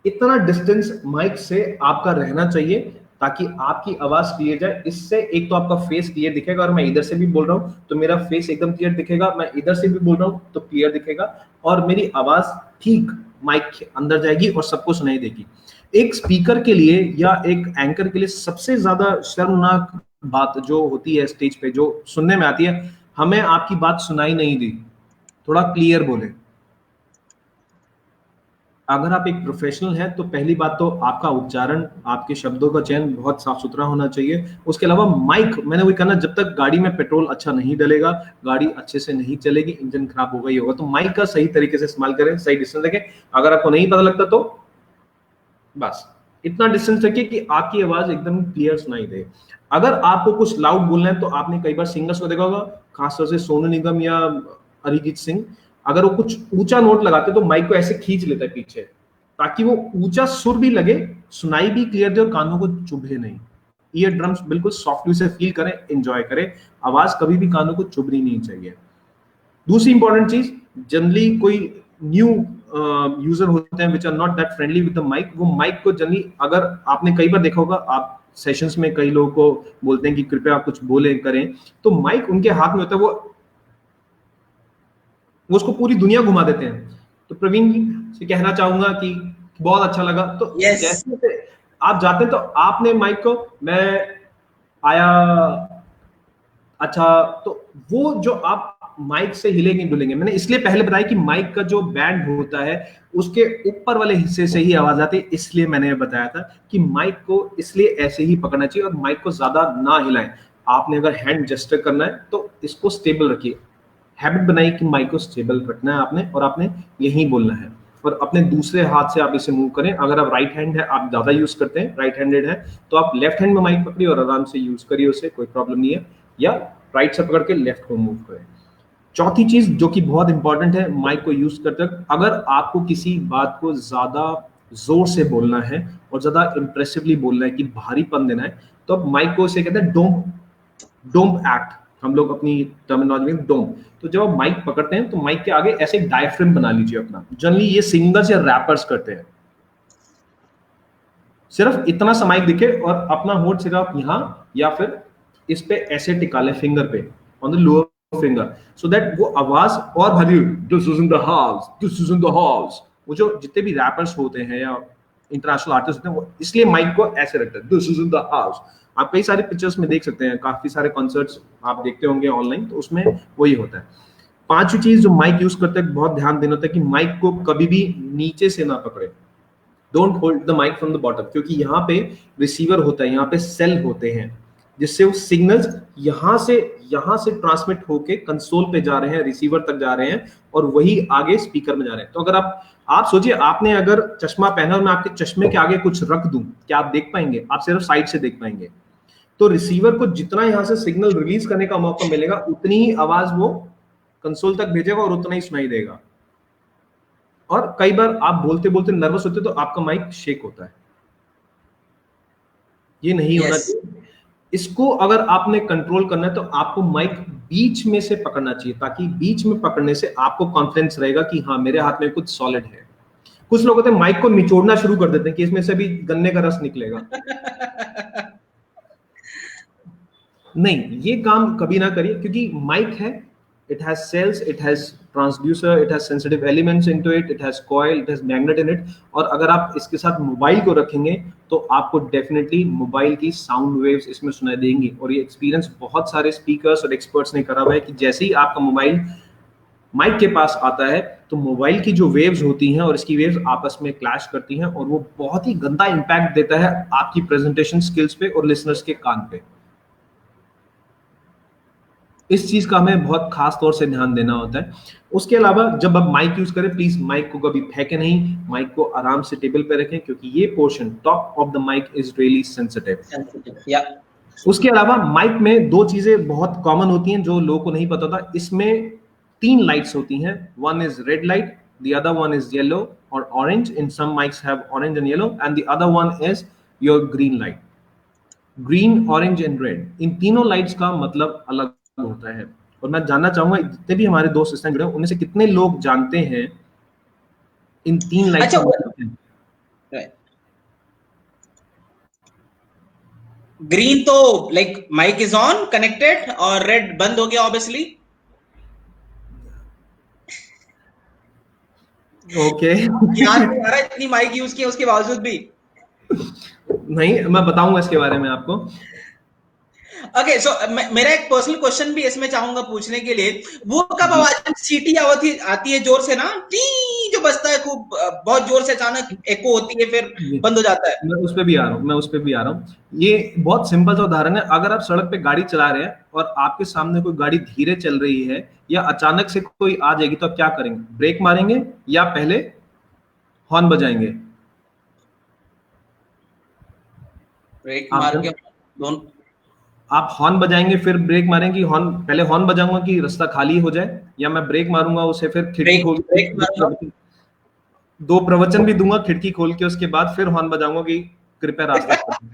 इतना डिस्टेंस माइक से आपका रहना चाहिए ताकि आपकी आवाज क्लियर जाए। इससे एक तो आपका फेस क्लियर दिखेगा, और मैं इधर से भी बोल रहा हूं तो मेरा फेस एकदम क्लियर दिखेगा, मैं इधर से भी बोल रहा हूं तो क्लियर दिखेगा, और मेरी आवाज ठीक माइक के अंदर जाएगी और सबको सुनाई देगी। एक स्पीकर के लिए या एक एंकर के लिए सबसे ज्यादा शर्मनाक बात जो होती है स्टेज पे, जो सुनने में आती है, हमें आपकी बात सुनाई नहीं दी, थोड़ा क्लियर बोले। अगर आप एक प्रोफेशनल हैं तो पहली बात तो आपका उच्चारण, आपके शब्दों का चयन बहुत साफ सुथरा होना चाहिए। उसके अलावा माइक, मैंने वही कहना, जब तक गाड़ी में पेट्रोल अच्छा नहीं डलेगा, गाड़ी अच्छे से नहीं चलेगी, इंजन खराब होगा ही होगा। तो माइक का सही तरीके से इस्तेमाल करें, सही डिस्टेंस रखें। अगर आपको नहीं पता लगता तो बस इतना डिस्टेंस रखिए कि आपकी आवाज एकदम क्लियर सुनाई दे। अगर आपको कुछ लाउड बोलना है तो आपने कई बार सिंगर्स को देखा होगा, खासतौर से सोनू निगम या अरिजीत सिंह, अगर वो कुछ ऊंचा नोट लगाते तो माइक को ऐसे खींच लेता है पीछे, ताकि वो ऊंचा सुर भी लगे, सुनाई भी क्लियर दे और कानों को चुभे नहीं। ईयर ड्रम्स बिल्कुल सॉफ्टली से फील करें, एंजॉय करें, आवाज कभी भी कानों को चुभनी नहीं चाहिए। दूसरी इंपॉर्टेंट चीज, जनरली कोई न्यू यूजर होते हैं which are not that friendly with the mic, वो माइक को जनरली, अगर आपने कई बार देखा होगा, आप सेशंस में कई लोगों को बोलते हैं कि कृपया आप कुछ बोले करें, तो माइक उनके हाथ में होता है, वो उसको पूरी दुनिया घुमा देते हैं। तो प्रवीण जी से कहना चाहूंगा कि बहुत अच्छा लगा। तो Yes. जैसे आप जाते हैं तो आपने माइक को, मैं आया, अच्छा, तो वो जो आप माइक से हिलेंगे डुलेंगे, मैंने इसलिए पहले बताया कि माइक का जो बैंड होता है उसके ऊपर वाले हिस्से से ही आवाज आती है, इसलिए मैंने बताया था कि माइक को इसलिए ऐसे ही पकड़ना चाहिए और माइक को ज्यादा ना हिलाएं। आपने अगर हैंड जेस्चर करना है तो इसको स्टेबल रखिए, हैबिट बनाइए कि माइक को स्टेबल रखना है आपने, और आपने यही बोलना है, और अपने दूसरे हाथ से आप इसे मूव करें। अगर आप राइट हैंड है, आप ज्यादा यूज करते हैं, राइट हैंडेड है, तो आप लेफ्ट हैंड में माइक पकड़िए और आराम से यूज करिए उसे, कोई प्रॉब्लम नहीं है, या राइट से पकड़ के लेफ्ट को मूव करें। चौथी चीज जो कि बहुत इंपॉर्टेंट है माइक को यूज करते वक्त, अगर आपको किसी बात को ज्यादा जोर से बोलना है और ज्यादा इंप्रेसिवली बोलना है कि भारीपन देना है, तो आप माइक को इसे कहते हैं डोम एक्ट, हम लोग अपनी टर्मिनोलॉजी में डोम। तो जब आप माइक पकड़ते हैं तो माइक के आगे ऐसे एक डायफ्राम बना लीजिए अपना, जनरली ये सिंगर्स या रैपर्स करते हैं, सिर्फ इतना सा माइक दिखे और अपना होठ सिर्फ यहाँ या फिर इस पे ऐसे टिका ले, फिंगर पे, on the lower finger, so that वो आवाज और भारी, this is in the house, this is in the house. वो जो जितने भी रैपर्स होते हैं या इंटरनेशनल आर्टिस्ट होते हैं, वो इसलिए माइक को ऐसे रखते हैं, this is in the house. आप कई सारे पिक्चर्स में देख सकते हैं, काफी सारे कॉन्सर्ट्स आप देखते होंगे ऑनलाइन, तो उसमें वही होता है। पांचवी चीज जो माइक यूज करते हैं बहुत ध्यान देना होता है कि माइक को कभी भी नीचे से ना पकड़े, don't hold the mic from the bottom, क्योंकि यहाँ पे रिसीवर होता है, यहाँ पे सेल होते हैं, जिससे वो सिग्नल्स यहाँ से ट्रांसमिट होके कंसोल पे जा रहे हैं, रिसीवर तक जा रहे हैं, और वही आगे स्पीकर में जा रहे हैं। तो अगर आप सोचिए, आपने अगर चश्मा पहना और मैं आपके चश्मे के आगे कुछ रख दूं, क्या आप देख पाएंगे? आप सिर्फ साइड से देख पाएंगे। तो रिसीवर को जितना यहाँ से सिग्नल रिलीज करने का मौका मिलेगा, उतनी ही आवाज वो कंसोल तक भेजेगा और उतना ही सुनाई देगा। और कई बार आप बोलते बोलते नर्वस होते तो आपका माइक शेक होता है, ये नहीं होना चाहिए। इसको अगर आपने कंट्रोल करना है तो आपको माइक बीच में से पकड़ना चाहिए, ताकि बीच में पकड़ने से आपको कॉन्फिडेंस रहेगा कि हाँ, मेरे हाथ में कुछ सॉलिड है। कुछ लोग होते हैं माइक को निचोड़ना शुरू कर देते हैं कि इसमें से भी गन्ने का रस निकलेगा। नहीं, ये काम कभी ना करिए, क्योंकि माइक है, it has cells, it has transducer, it has sensitive elements into it, it has coil, it has magnet in it। और अगर आप इसके साथ मोबाइल को रखेंगे तो आपको डेफिनेटली मोबाइल की साउंड वेव्स इसमें सुनाई देंगी। और ये एक्सपीरियंस बहुत सारे स्पीकर्स और एक्सपर्ट्स ने करा हुआ है कि जैसे ही आपका मोबाइल माइक के पास आता है तो मोबाइल की जो वेव्स होती हैं और इसकी वेव्स आपस में क्लैश करती हैं, और वो बहुत ही गंदा इंपैक्ट देता है आपकी प्रेजेंटेशन स्किल्स पे और लिसनर्स के कान पे। इस चीज का हमें बहुत खास तौर से ध्यान देना होता है। उसके अलावा जब आप माइक यूज करें, प्लीज माइक को कभी फेंके नहीं, माइक को आराम से टेबल पे रखें, क्योंकि ये portion top of the mic is really sensitive. उसके अलावा माइक में दो चीजें बहुत कॉमन होती हैं जो लोगों को नहीं पता था। इसमें 3 लाइट्स होती हैं, one is red light, the other one is yellow or orange, in some mics have orange and yellow, and the other one is your green light, green, orange and red। इन तीनों लाइट्स का मतलब अलग होता है। और मैं जानना चाहूंगा जितने भी हमारे दोस्त इस टाइम जुड़े हैं उनमें से कितने लोग जानते हैं इन 3 लाइट्स का मतलब है। ग्रीन तो like mic is on connected, और रेड बंद हो गया ऑब्वियसली। ओके, याद नहीं आ रहा, इतनी माइक यूज की उसके बावजूद भी। नहीं, मैं बताऊंगा इसके बारे में आपको। ओके, सो मेरा एक पर्सनल क्वेश्चन भी इसमें चाहूंगा पूछने के लिए। वो कब आवाज सीटी आती है जोर से ना, टी जो बजता है खूब, बहुत जोर से अचानक एको होती है फिर बंद हो जाता है। मैं उस पे भी आ रहा हूँ। ये बहुत सिंपल सा उदाहरण है। अगर आप सड़क पे गाड़ी चला रहे हैं और आपके सामने कोई गाड़ी धीरे चल रही है या अचानक से कोई आ जाएगी, तो आप क्या करेंगे? ब्रेक मारेंगे या पहले हॉर्न बजाएंगे? ब्रेक मार के दोनों। आप हॉर्न बजाएंगे फिर ब्रेक मारेंगे, पहले हॉर्न बजाऊंगा कि रास्ता खाली हो जाए, या मैं ब्रेक मारूंगा उसे फिर खिड़की खोल, 2 प्रवचन भी दूंगा खिड़की खोल के, उसके बाद फिर हॉर्न बजाऊंगा कि कृपया रास्ता खोलें।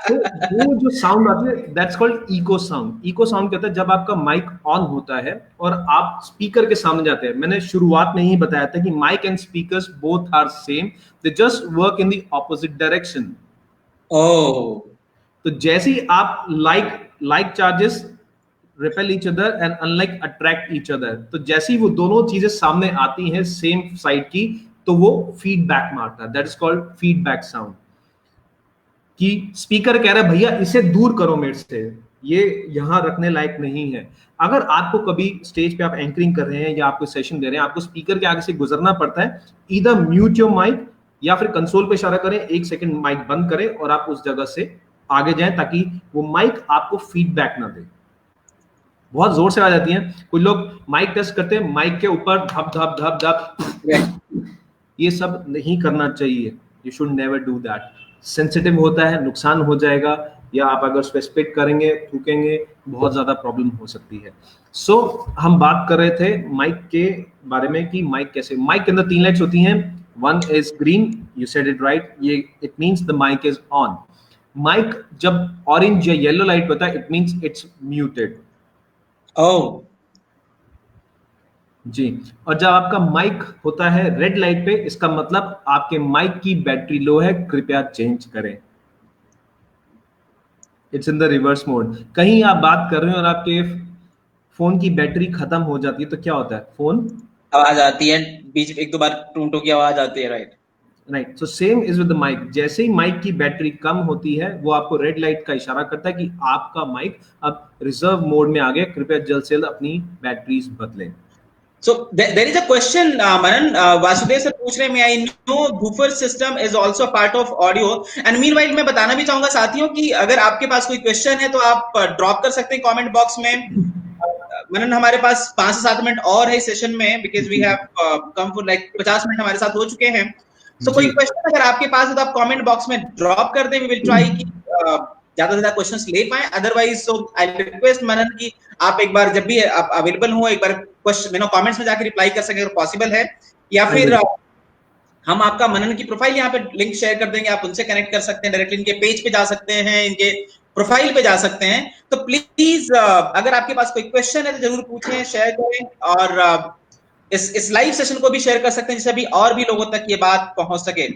तो वो जो साउंड आती है that's called echo sound. Echo sound कहता है जब आपका माइक ऑन होता है और आप स्पीकर के सामने जाते हैं। मैंने शुरुआत में ही बताया था कि mic and speakers both are same, they just work in the opposite direction. Oh, तो जैसे ही आप like charges repel each other and unlike attract each other, तो जैसे ही वो दोनों चीजें सामने आती हैं सेम साइड की, तो वो फीडबैक मारता है। That is called feedback sound. कि स्पीकर कह रहा है भैया इसे दूर करो मेरे से, ये यहां रखने लायक नहीं है। अगर आपको कभी स्टेज पे आप एंकरिंग कर रहे हैं या आपको सेशन दे रहे हैं, आपको स्पीकर के आगे से गुजरना पड़ता है, इधर म्यूट योर माइक या फिर कंसोल पे इशारा करें, 1 सेकंड माइक बंद करें और आप उस जगह से आगे जाएं ताकि वो माइक आपको फीडबैक ना दे। बहुत जोर से आ जाती है, कुछ लोग माइक टेस्ट करते हैं, माइक के ऊपर धप धप धप धप, ये सब नहीं करना चाहिए। You should never do that. Sensitive होता है, नुकसान हो जाएगा, या आप अगर स्पेसिफिक करेंगे, थूकेंगे, बहुत ज्यादा प्रॉब्लम हो सकती है। सो हम बात कर रहे थे माइक के बारे में कि माइक कैसे, माइक के अंदर 3 लाइट्स होती हैं। One is green, you said it right, ये it means the mic is on. Mic जब ऑरेंज या येलो लाइट होता है, it means it's muted. Oh जी, और जब आपका माइक होता है रेड लाइट पे, इसका मतलब आपके माइक की बैटरी लो है, कृपया चेंज करें। It's in the reverse mode. कहीं आप बात कर रहे हो और आपके फोन की बैटरी खत्म हो जाती है, तो क्या होता है, फोन आवाज आती है, बीच में 1-2 बार टूटो की आवाज आती है, right? Right. So same is with the mic. जैसे ही माइक की बैटरी कम होती है, वो आपको रेड लाइट का इशारा करता है कि आपका माइक अब रिजर्व मोड में आ गया, कृपया जल्द से जल्द अपनी बैटरीज बदलें। So there is a question, Manan. Vasudev sir पूछ रहे हैं, I know buffer system is also a part of audio. And meanwhile मैं बताना भी चाहूंगा साथियों कि अगर आपके पास कोई क्वेश्चन है तो आप ड्रॉप कर सकते हैं कमेंट बॉक्स में। मनन, हमारे पास 5 से 7 मिनट और है सेशन में, because we have come for like 50 minute हमारे साथ हो चुके हैं। सो कोई क्वेश्चन अगर आपके पास है तो आप कमेंट बॉक्स में ड्रॉप कर दें। वी विल ट्राई कि ज्यादा से ज्यादा क्वेश्चंस ले पाए। अदरवाइज सो आई रिक्वेस्ट मनन कि आप एक बार जब भी आप अवेलेबल हो, एक बार क्वेश्चन कमेंट्स में जाकर रिप्लाई कर सकें अगर पॉसिबल है, या फिर हम आपका मनन की प्रोफाइल यहाँ पे लिंक शेयर कर देंगे, आप उनसे कनेक्ट कर सकते हैं, डायरेक्टली इनके पेज पे जा सकते हैं, इनके प्रोफाइल पे जा सकते हैं। तो प्लीज अगर आपके पास कोई क्वेश्चन है तो जरूर पूछें, शेयर करें, और इस लाइव सेशन को भी शेयर कर सकते हैं जिससे भी और भी लोगों तक ये बात पहुंच सके।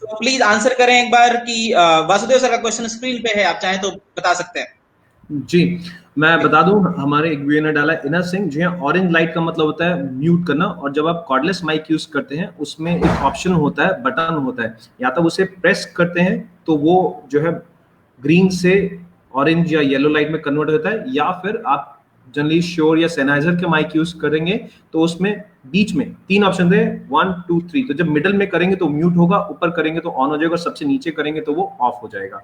तो प्लीज आंसर करें एक बार कि वासुदेव सर का क्वेश्चन स्क्रीन पे है, आप चाहें तो बता सकते हैं। जी, मैं बता दूं, हमारे एक व्यूअर ने डाला, inner Singh ji, orange light का मतलब होता है म्यूट करना। और जब आप कॉर्डलेस माइक यूज करते हैं, उसमें एक ऑप्शन होता है, बटन होता है, या तो उसे प्रेस करते हैं तो वो जो है ग्रीन से ऑरेंज या येलो लाइट में कन्वर्ट होता है, या फिर आप जनरली श्योर या सेनाइजर के माइक यूज करेंगे तो उसमें बीच में 3 ऑप्शन है, 1 2 3। तो जब मिडल में करेंगे तो म्यूट होगा, ऊपर करेंगे तो ऑन हो जाएगा, और सबसे नीचे करेंगे तो वो ऑफ हो जाएगा।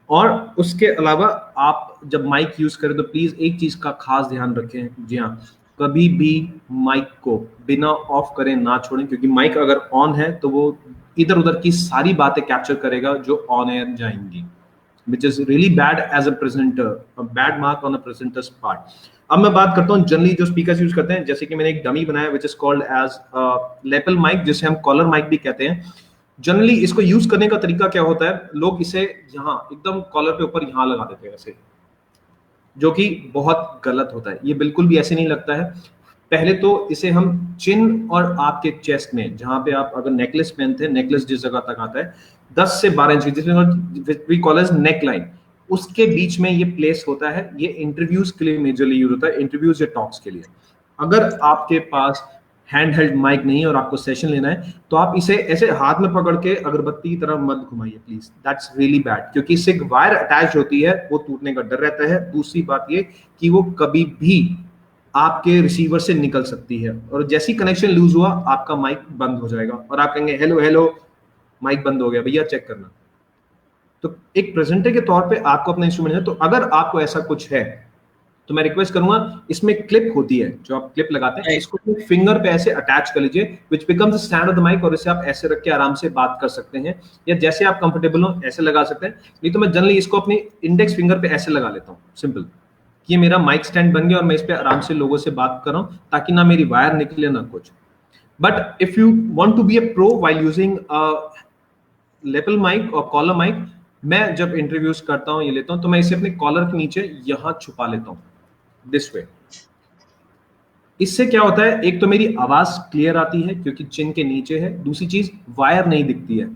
और उसके अलावा आप जब माइक यूज करें तो प्लीज एक चीज का खास ध्यान रखें। जी हाँ, कभी भी माइक को बिना ऑफ करें ना छोड़ें, क्योंकि माइक अगर ऑन है तो वो इधर उधर की सारी बातें कैप्चर करेगा जो ऑन एयर जाएंगी, which is really bad as a presenter, a bad mark on a presenter's part. अब मैं बात करता हूँ जनरली जो स्पीकर्स यूज करते हैं, जैसे कि मैंने एक डमी बनाया which is called as lapel mic, जिसे हम कॉलर माइक भी कहते हैं। जनरली इसको यूज करने का तरीका क्या होता है, लोग इसे यहाँ एकदम कॉलर पे ऊपर यहाँ लगा देते हैं ऐसे, जो कि बहुत गलत होता है। ये बिल्कुल भी ऐसे नहीं लगता है। पहले तो इसे हम चिन और आपके चेस्ट में, जहां पे आप अगर नेकलेस पहनते हैं, नेकलेस जिस जगह तक आता है 10 से 12 इंच, जिसमें we call as neck line, उसके बीच में ये प्लेस होता है। ये इंटरव्यूज के लिए मेजरली यूज होता है, इंटरव्यूज या टॉक्स के लिए। अगर आपके पास हैंड हेल्ड माइक नहीं है और आपको सेशन लेना है, तो आप इसे ऐसे हाथ में पकड़ के अगरबत्ती की तरह मत घुमाइए प्लीज, दैट्स रियली बैड, क्योंकि इससे एक वायर अटैच होती है, वो टूटने का डर रहता है। दूसरी बात ये कि वो कभी भी आपके रिसीवर से निकल सकती है, और जैसी कनेक्शन लूज हुआ आपका माइक बंद हो जाएगा और आप कहेंगे हेलो हेलो माइक बंद हो गया, भैया चेक करना। तो एक प्रेजेंटर के तौर पे आपको अपना इंस्ट्रूमेंट है, तो अगर आपको ऐसा कुछ है तो मैं रिक्वेस्ट करूंगा, इसमें क्लिप होती है जो आप क्लिप लगाते हैं, इसको फिंगर पे ऐसे अटैच कर लीजिए, which becomes the stand of the mic, और इसे आप ऐसे रख के आराम से बात कर सकते हैं, या जैसे आप कंफर्टेबल हो ऐसे लगा सकते हैं। नहीं तो मैं जनरली इसको अपनी इंडेक्स फिंगर पे ऐसे लगा लेता हूँ, सिंपल, कि ये मेरा माइक स्टैंड बन गया और मैं इस पे आराम से लोगों से बात कर रहा हूँ, ताकि ना मेरी वायर निकले ना कुछ। But if you want to be a pro while using lapel mic और कॉलर माइक मैं जब इंटरव्यूज करता हूँ ये लेता हूँ तो मैं इसे अपने कॉलर के नीचे यहाँ छुपा लेता हूँ दिस वे। इससे क्या होता है, एक तो मेरी आवाज क्लियर आती है क्योंकि चिन के नीचे है, दूसरी चीज वायर नहीं दिखती है।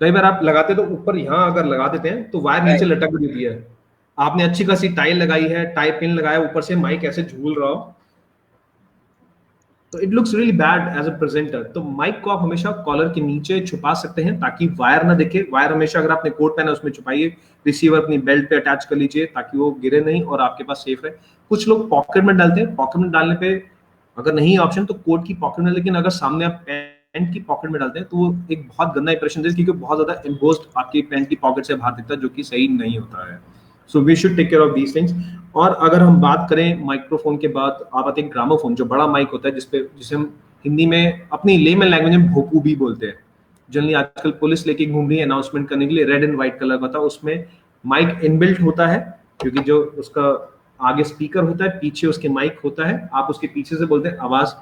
कई बार आप लगाते तो ऊपर यहाँ अगर लगा देते हैं तो वायर नीचे लटक देती है। आपने अच्छी खासी टाई लगाई है, टाई पिन लगाया, ऊपर से माइक ऐसे झूल रहा हो तो it looks really bad as a presenter. तो माइक को आप हमेशा कॉलर के नीचे छुपा सकते हैं ताकि वायर ना दिखे। वायर हमेशा अगर आपने कोट पहना उसमें छुपाइए, रिसीवर अपनी बेल्ट पे अटैच कर लीजिए ताकि वो गिरे नहीं और आपके पास सेफ रहे। कुछ लोग पॉकेट में डालते हैं, पॉकेट में डालने पे अगर नहीं ऑप्शन तो कोट की पॉकेट में, लेकिन अगर सामने आप पैंट की पॉकेट में डालते हैं तो वो एक बहुत गंदा इंप्रेशन देता है क्योंकि बहुत ज्यादा एम्बोस्ड आपकी पैंट की पॉकेट से बाहर दिखता है जो कि सही नहीं होता है। So we should take care of these things. और अगर हम बात करें माइक्रोफोन के बाद, आप आते हैं ग्रामोफोन, जो बड़ा माइक होता है जिसे हम हिंदी में अपनी लेमन लैंग्वेज में भोपू भी बोलते हैं। जनरली आजकल पुलिस लेके घूम रही है अनाउंसमेंट करने के लिए, रेड एंड व्हाइट कलर का था, उसमें माइक इनबिल्ट होता है क्योंकि जो उसका आगे स्पीकर होता है, पीछे उसके माइक होता है, आप उसके पीछे से बोलते हैं, आवाज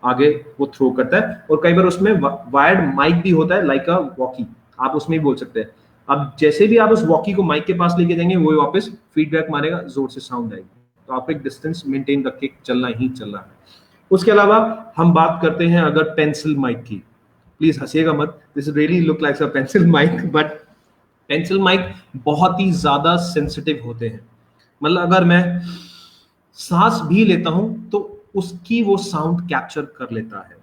आगे वो थ्रो करता है। और कई बार उसमें वायर्ड माइक भी होता है लाइक अ वॉकी, आप उसमें भी बोल सकते हैं। अब जैसे भी आप उस वॉकी को माइक के पास लेके जाएंगे वो वापस फीडबैक मारेगा, जोर से साउंड आएगी, तो आपको एक डिस्टेंस मेंटेन रख के चलना ही चलना है। उसके अलावा हम बात करते हैं अगर पेंसिल माइक की, प्लीज हंसिएगा मत, this really look like a pencil mic, but pencil mic बहुत ही ज्यादा सेंसिटिव होते हैं। मतलब अगर मैं सांस भी लेता हूं तो उसकी वो साउंड कैप्चर कर लेता है।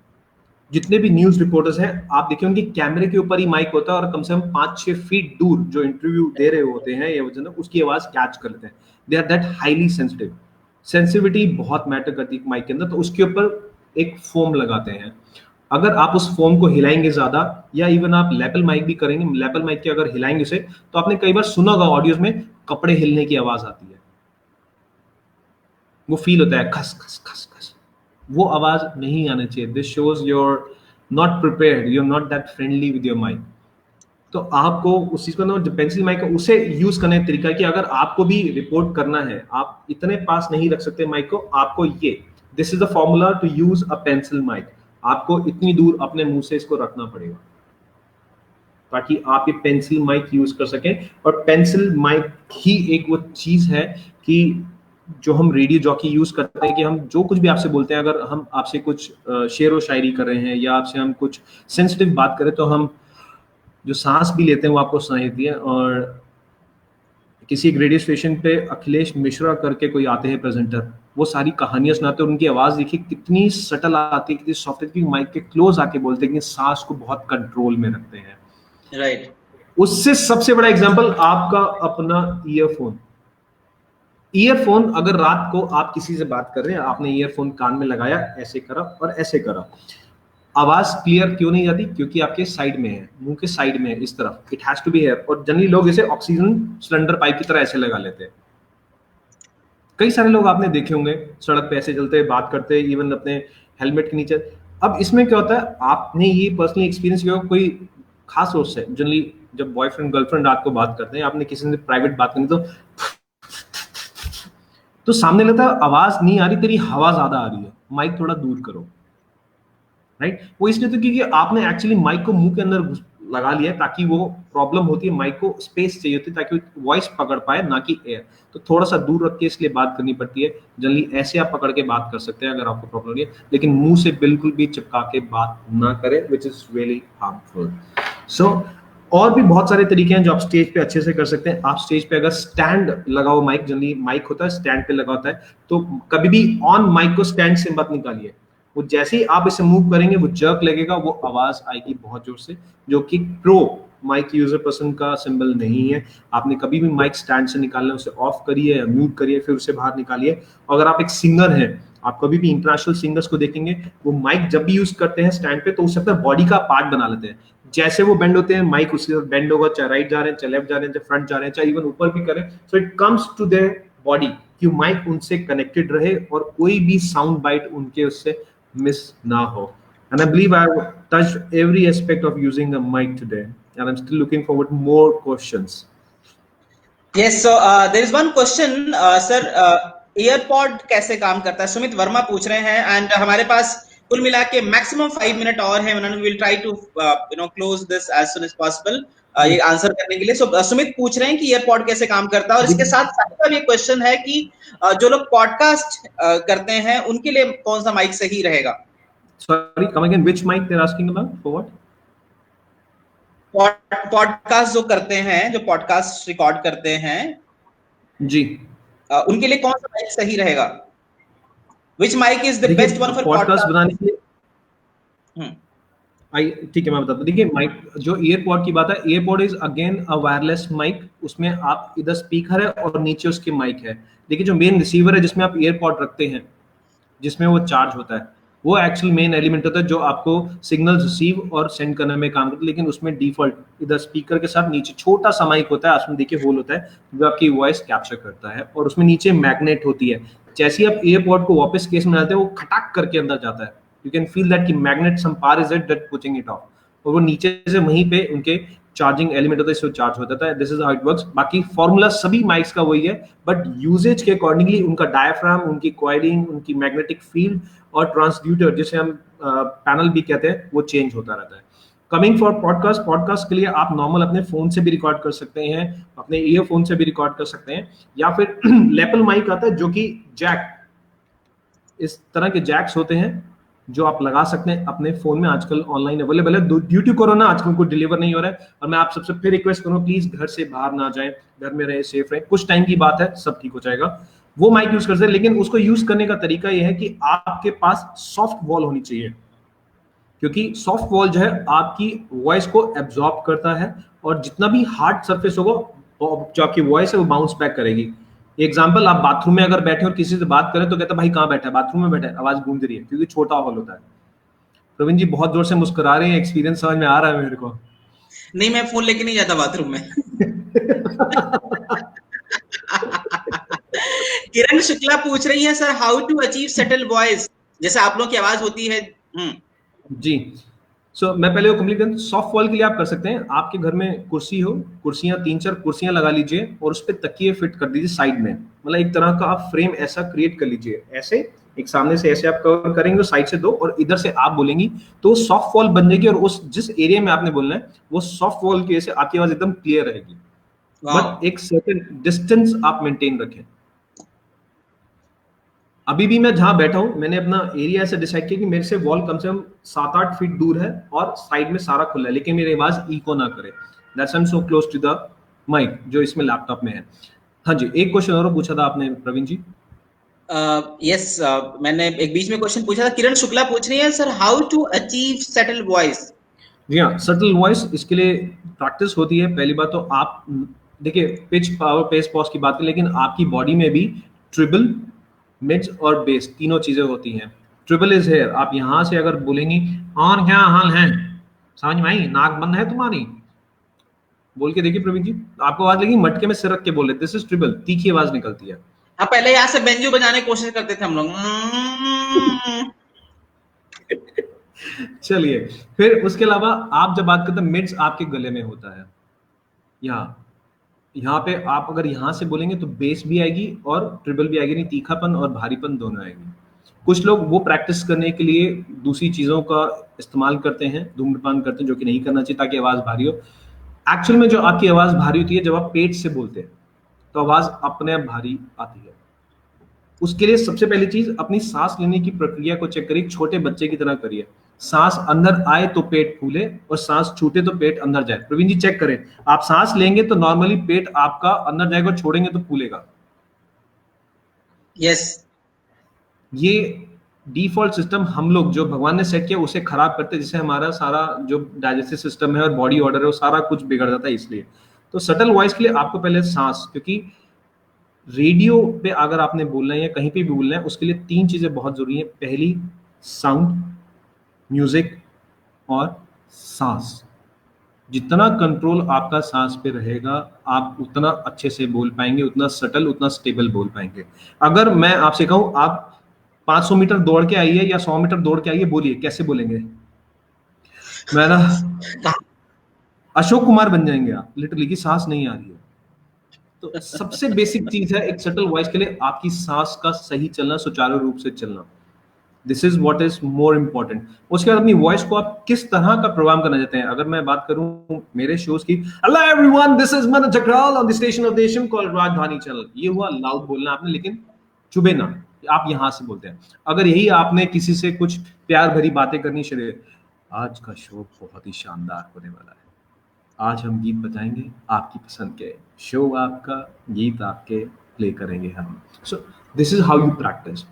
जितने भी न्यूज रिपोर्टर्स हैं आप देखिए उनके कैमरे के ऊपर ही माइक होता है और कम से कम 5-6 फीट दूर जो इंटरव्यू दे रहे होते हैं या उसकी आवाज कैच कर लेते हैं। They are that highly sensitive. Sensitivity बहुत मैटर करती है माइक के अंदर, तो उसके ऊपर एक फोम लगाते हैं। अगर आप उस फोम को हिलाएंगे ज्यादा, या इवन आप लैपल माइक भी करेंगे, लैपल माइक के अगर हिलाएंगे उसे, तो आपने कई बार सुना होगा ऑडियोज में कपड़े हिलने की आवाज आती है, वो फील होता है खस खस खस खस, वो आवाज नहीं आनी चाहिए। This shows you're not prepared, you are not that friendly with your mic. तो आपको उस चीज को ना, जो पेंसिल माइक है उसे यूज करने का तरीका है कि अगर आपको भी रिपोर्ट करना है, आप इतने पास नहीं रख सकते माइक को, आपको ये this is the formula to use a pencil mic, आपको इतनी दूर अपने मुंह से इसको रखना पड़ेगा ताकि आप ये पेंसिल माइक यूज कर सकें। और पेंसिल माइक ही एक वो चीज है कि जो हम रेडियो जॉकी यूज करते हैं कि हम जो कुछ भी आपसे बोलते हैं, अगर हम आपसे कुछ शेर व शायरी कर रहे हैं या आपसे हम कुछ सेंसिटिव बात करें तो हम जो सांस भी लेते हैं वो आपको सुनाई देती है। और किसी एक रेडियो स्टेशन पे अखिलेश मिश्रा करके कोई आते हैं प्रेजेंटर, वो सारी कहानियां सुनाते हैं, उनकी आवाज देखिए कितनी सटल आती है, कितनी सॉफ्ट है, क्योंकि माइक के क्लोज आके बोलते हैं कि सांस को बहुत कंट्रोल में रखते हैं। राइट। उससे सबसे बड़ा एग्जांपल आपका अपना ईयरफोन। ईयरफोन अगर रात को आप किसी से बात कर रहे हैं, आपने ईयरफोन कान में लगाया, ऐसे करा और ऐसे करा, आवाज क्लियर क्यों नहीं जाती? क्योंकि आपके साइड में है, मुंह के साइड में है, इस तरफ, it has to be here. और जनरली लोग इसे ऑक्सीजन सिलेंडर पाइप की तरह ऐसे लगा लेते हैं। कई सारे लोग आपने देखे होंगे सड़क पे ऐसे चलते बात करते, इवन अपने हेलमेट के नीचे। अब इसमें क्या होता है, आपने ये पर्सनली एक्सपीरियंस किया, कोई खास सोच है, जनरली जब बॉयफ्रेंड गर्लफ्रेंड रात को बात करते हैं, आपने किसी से प्राइवेट बात करनी तो सामने लगता है आवाज नहीं आ रही, तेरी हवा ज्यादा आ रही है, माइक थोड़ा दूर करो, राइट? वो इसलिए तो क्योंकि आपने एक्चुअली माइक को मुंह के अंदर लगा लिया है, ताकि वो प्रॉब्लम होती है, माइक को स्पेस चाहिए होती है ताकि वॉइस पकड़ पाए, ना कि एयर। तो थोड़ा सा दूर रख के इसलिए बात करनी पड़ती है। जनरली ऐसे आप पकड़ के बात कर सकते हैं अगर आपको प्रॉब्लम नहीं है, लेकिन मुंह से बिल्कुल भी चिपका के बात ना करें, विच इज रियली हार्मफुल। सो और भी बहुत सारे तरीके हैं जो आप स्टेज पे अच्छे से कर सकते हैं। आप स्टेज पे अगर स्टैंड लगाओ, माइक जनरली माइक होता है स्टैंड पे लगा होता है, तो कभी भी ऑन माइक को स्टैंड से मत निकालिए। वो जैसे ही आप इसे मूव करेंगे वो जर्क लगेगा, वो आवाज आएगी बहुत जोर से, जो कि प्रो माइक यूजर पर्सन का सिंबल नहीं है। आपने कभी भी माइक स्टैंड से निकालना, उसे ऑफ करिए या म्यूट करिए, फिर उसे बाहर निकालिए। अगर आप एक सिंगर हैं, आप कभी भी इंटरनेशनल सिंगर्स को देखेंगे, वो माइक जब भी यूज करते हैं स्टैंड पे, तो उसे अपना बॉडी का पार्ट बना लेते हैं। जैसे वो बेंड होते हैं, माइक उसी तरह बेंड होगा, चाहे राइट जा रहे हैं, चाहे लेफ्ट जा रहे हैं, चाहे फ्रंट जा रहे हैं, चाहे इवन ऊपर भी करें। So it comes to their body कि माइक उनसे कनेक्टेड रहे और कोई भी साउंड बाइट उनके उससे miss na ho. And I believe I touched every aspect of using a mic today, and I'm still looking forward to more questions. Yes, so there is one question, sir, earpod कैसे काम करता है? सुमित वर्मा पूछ रहे हैं, and हमारे पास कुल मिला के मैक्सिमम 5 मिनट और है, we will try to close this as soon as possible ये आंसर करने के लिए। सो सुमित पूछ रहे हैं कि ईयरपॉड कैसे काम करता है, और इसके साथ साथ का भी क्वेश्चन है कि जो लोग पॉडकास्ट करते हैं उनके लिए कौन सा माइक सही रहेगा। Sorry, come again, which mic they are asking about, for what? Podcast जो करते हैं, जो पॉडकास्ट रिकॉर्ड करते हैं जी, उनके लिए कौन सा माइक सही रहेगा? Which mic is the best one for podcast बनाने के लिए? हम्म, ठीक है, मैं बताता हूँ। देखिए, माइक जो ईयरपॉड की बात है, earpod is again a wireless mic. उसमें आप इधर स्पीकर है और नीचे उसके माइक है। देखिए, जो मेन रिसीवर है जिसमें आप ईयरपॉड रखते हैं, जिसमें वो चार्ज होता है, वो एक्चुअल मेन एलिमेंट होता है जो आपको सिग्नल रिसीव और सेंड करने में काम करता है। लेकिन उसमें डिफॉल्ट इधर स्पीकर के साथ नीचे छोटा सा माइक होता है, उसमें देखिए होल होता है जो आपकी वॉइस कैप्चर करता है, और उसमें नीचे मैग्नेट होती है। जैसे ही आप ईयरपॉड को वापस केस में डालते हैं, वो खटाक करके अंदर जाता है। यू कैन फील दैट कि magnet some power is it that putting it off, और वो नीचे से वहीं पे उनके चार्जिंग एलिमेंट होता है, इससे चार्ज होता है। This is how it works. बाकी फॉर्मूला सभी माइक्स का वही है, बट यूजेज के अकॉर्डिंगली उनका डायफ्राम, उनकी कॉइलिंग, उनकी मैग्नेटिक फील्ड और ट्रांसड्यूटर, जिसे हम पैनल भी कहते हैं, वो चेंज होता रहता है। कमिंग फॉर पॉडकास्ट, पॉडकास्ट के लिए आप नॉर्मल अपने फोन से भी रिकॉर्ड कर सकते हैं, अपने ईयरफोन से भी रिकॉर्ड कर सकते हैं, या फिर लेपल माइक आता है जो कि जैक, इस तरह के जैक्स होते हैं जो आप लगा सकते हैं अपने फोन में। आजकल ऑनलाइन अवेलेबल है। ड्यू टू कोरोना आजकल को डिलीवर नहीं हो रहा है, और मैं आप सबसे फिर रिक्वेस्ट करूँ, प्लीज घर से बाहर ना जाएं, घर में रहे, सेफ रहे। कुछ टाइम की बात है, सब ठीक हो जाएगा। वो माइक यूज कर सकते हैं, लेकिन उसको यूज करने का तरीका यह है कि आपके पास सॉफ्ट वॉल होनी चाहिए, क्योंकि सॉफ्ट वॉल जो है आपकी वॉइस को एब्जॉर्ब करता है, और जितना भी हार्ड सरफेस होगा जो आपकी वॉइस है वो बाउंस बैक करेगी। एग्जाम्पल, आप बाथरूम में अगर बैठे और किसी से बात करें तो कहता है भाई कहाँ बैठा है? बाथरूम में बैठा है, आवाज गूंज रही है, क्योंकि छोटा हॉल होता है। प्रवीण जी बहुत जोर से मुस्कुरा रहे हैं, एक्सपीरियंस समझ में आ रहा है मेरे को। नहीं, मैं फोन लेके नहीं जाता बाथरूम में। किरण शुक्ला पूछ रही है, sir how to achieve settle voice, जैसे आप लोगों की आवाज होती है। जी, मैं पहले वो कंप्लीट करूं। सॉफ्ट वॉल के लिए आप कर सकते हैं, आपके घर में कुर्सी हो, कुर्सियां 3-4 कुर्सियां लगा लीजिए, और उस पर तकिए फिट कर दीजिए साइड में। मतलब एक तरह का आप फ्रेम ऐसा क्रिएट कर लीजिए, ऐसे एक सामने से ऐसे आप कवर करेंगे, साइड से 2, और इधर से आप बोलेंगी तो सॉफ्ट वॉल बन जाएगी, और उस जिस एरिया में आपने बोलना है वो सॉफ्ट वॉल की वजह से आपकी आवाज एकदम क्लियर रहेगी। बट एक सर्टेन डिस्टेंस आप मेंटेन रखें। अभी भी मैं जहां बैठा हूं, मैंने अपना एरिया ऐसे डिसाइड किया कि मेरे से वॉल कम से कम 7-8 फीट दूर है, और साइड में सारा खुला है, लेकिन मेरी आवाज इको ना करे। That's I am so close to the mic जो इसमें लैपटॉप में है। हाँ जी, एक क्वेश्चन और पूछा था आपने प्रवीण जी। यस, मैंने एक बीच में क्वेश्चन पूछा था। किरण शुक्ला पूछ रही है, sir how to achieve settle voice. जी हाँ, सटल वॉइस, इसके लिए प्रैक्टिस होती है। पहली बात तो आप देखिए, पिच, पावर, पेस, पॉज की बात करें, लेकिन आपकी बॉडी में भी ट्रिबल, मिड्स और बेस तीनों चीजें होती हैं। ट्रिबल इज हेयर, आप यहां से अगर बोलेंगी और क्या हाल है, समझ में आई, नाक बंद है तुम्हारी, बोल के देखिए प्रवीण जी, आपको आवाज लगी मटके में सिर रख के बोले, दिस इज ट्रिबल, तीखी आवाज निकलती है। हाँ, पहले यहाँ से बेंजो बजाने की कोशिश करते थे हम लोग। चलिए, फिर उसके अलावा आप जब बात करते हैं, मिड्स आपके गले में होता है। यहाँ यहाँ पे आप अगर यहाँ से बोलेंगे तो बेस भी आएगी और ट्रिबल भी आएगी, नहीं, तीखापन और भारीपन दोनों आएगी। कुछ लोग वो प्रैक्टिस करने के लिए दूसरी चीजों का इस्तेमाल करते हैं, धूम्रपान करते हैं, जो कि नहीं करना चाहिए, ताकि आवाज भारी हो। एक्चुअल में जो आपकी आवाज भारी होती है जब आप पेट से बोलते हैं, तो आवाज अपने आप भारी आती है। उसके लिए सबसे पहली चीज, अपनी सांस लेने की प्रक्रिया को चेक करिए, छोटे बच्चे की तरह करिए। सांस अंदर आए तो पेट फूले, और सांस छूटे तो पेट अंदर जाए। प्रवीण जी चेक करें, आप सांस लेंगे तो नॉर्मली पेट आपका अंदर जाएगा, छोड़ेंगे तो फूलेगा। यस, ये डिफॉल्ट सिस्टम हम लोग जो भगवान ने सेट किया उसे खराब करते हैं, जिससे हमारा सारा जो डाइजेस्टिव सिस्टम है और बॉडी ऑर्डर है वो सारा कुछ बिगड़ जाता है। इसलिए तो सटल वॉइस के लिए आपको पहले सांस, क्योंकि रेडियो पे अगर आपने बोलना है या कहीं पे भी बोलना है, उसके लिए 3 चीजें बहुत जरूरी है। पहली, साउंड, म्यूजिक और सांस। जितना कंट्रोल आपका सांस पे रहेगा, आप उतना अच्छे से बोल पाएंगे, उतना सटल, उतना स्टेबल बोल पाएंगे। अगर मैं आपसे कहूं आप 500 मीटर दौड़ के आइए या 100 मीटर दौड़ के आइए, बोलिए कैसे बोलेंगे? मैं ना अशोक कुमार बन जाएंगे आप, लिटरली, की सांस नहीं आ रही है। तो सबसे बेसिक चीज है एक सटल वॉइस के लिए, आपकी सांस का सही चलना, सुचारू रूप से चलना। This is what is more important. उसके बाद अपनी वॉइस को आप किस तरह का प्रोग्राम करना चाहते हैं। अगर मैं बात करूं मेरे शोज की, hello everyone, this is Manoj Chakrawal on the station of nation called Rajdhani channel. ये हुआ लाउड बोलना आपने, लेकिन चुभे ना, आप यहां से बोलते हैं। अगर यही आपने किसी से कुछ प्यार भरी बातें करनी शुरू, आज का शो बहुत ही शानदार होने वाला है, आज हम गीत बजाएंगे आपकी पसंद के, शो आपका, गीत आपके, प्ले करेंगे हम। सो this is how you practice.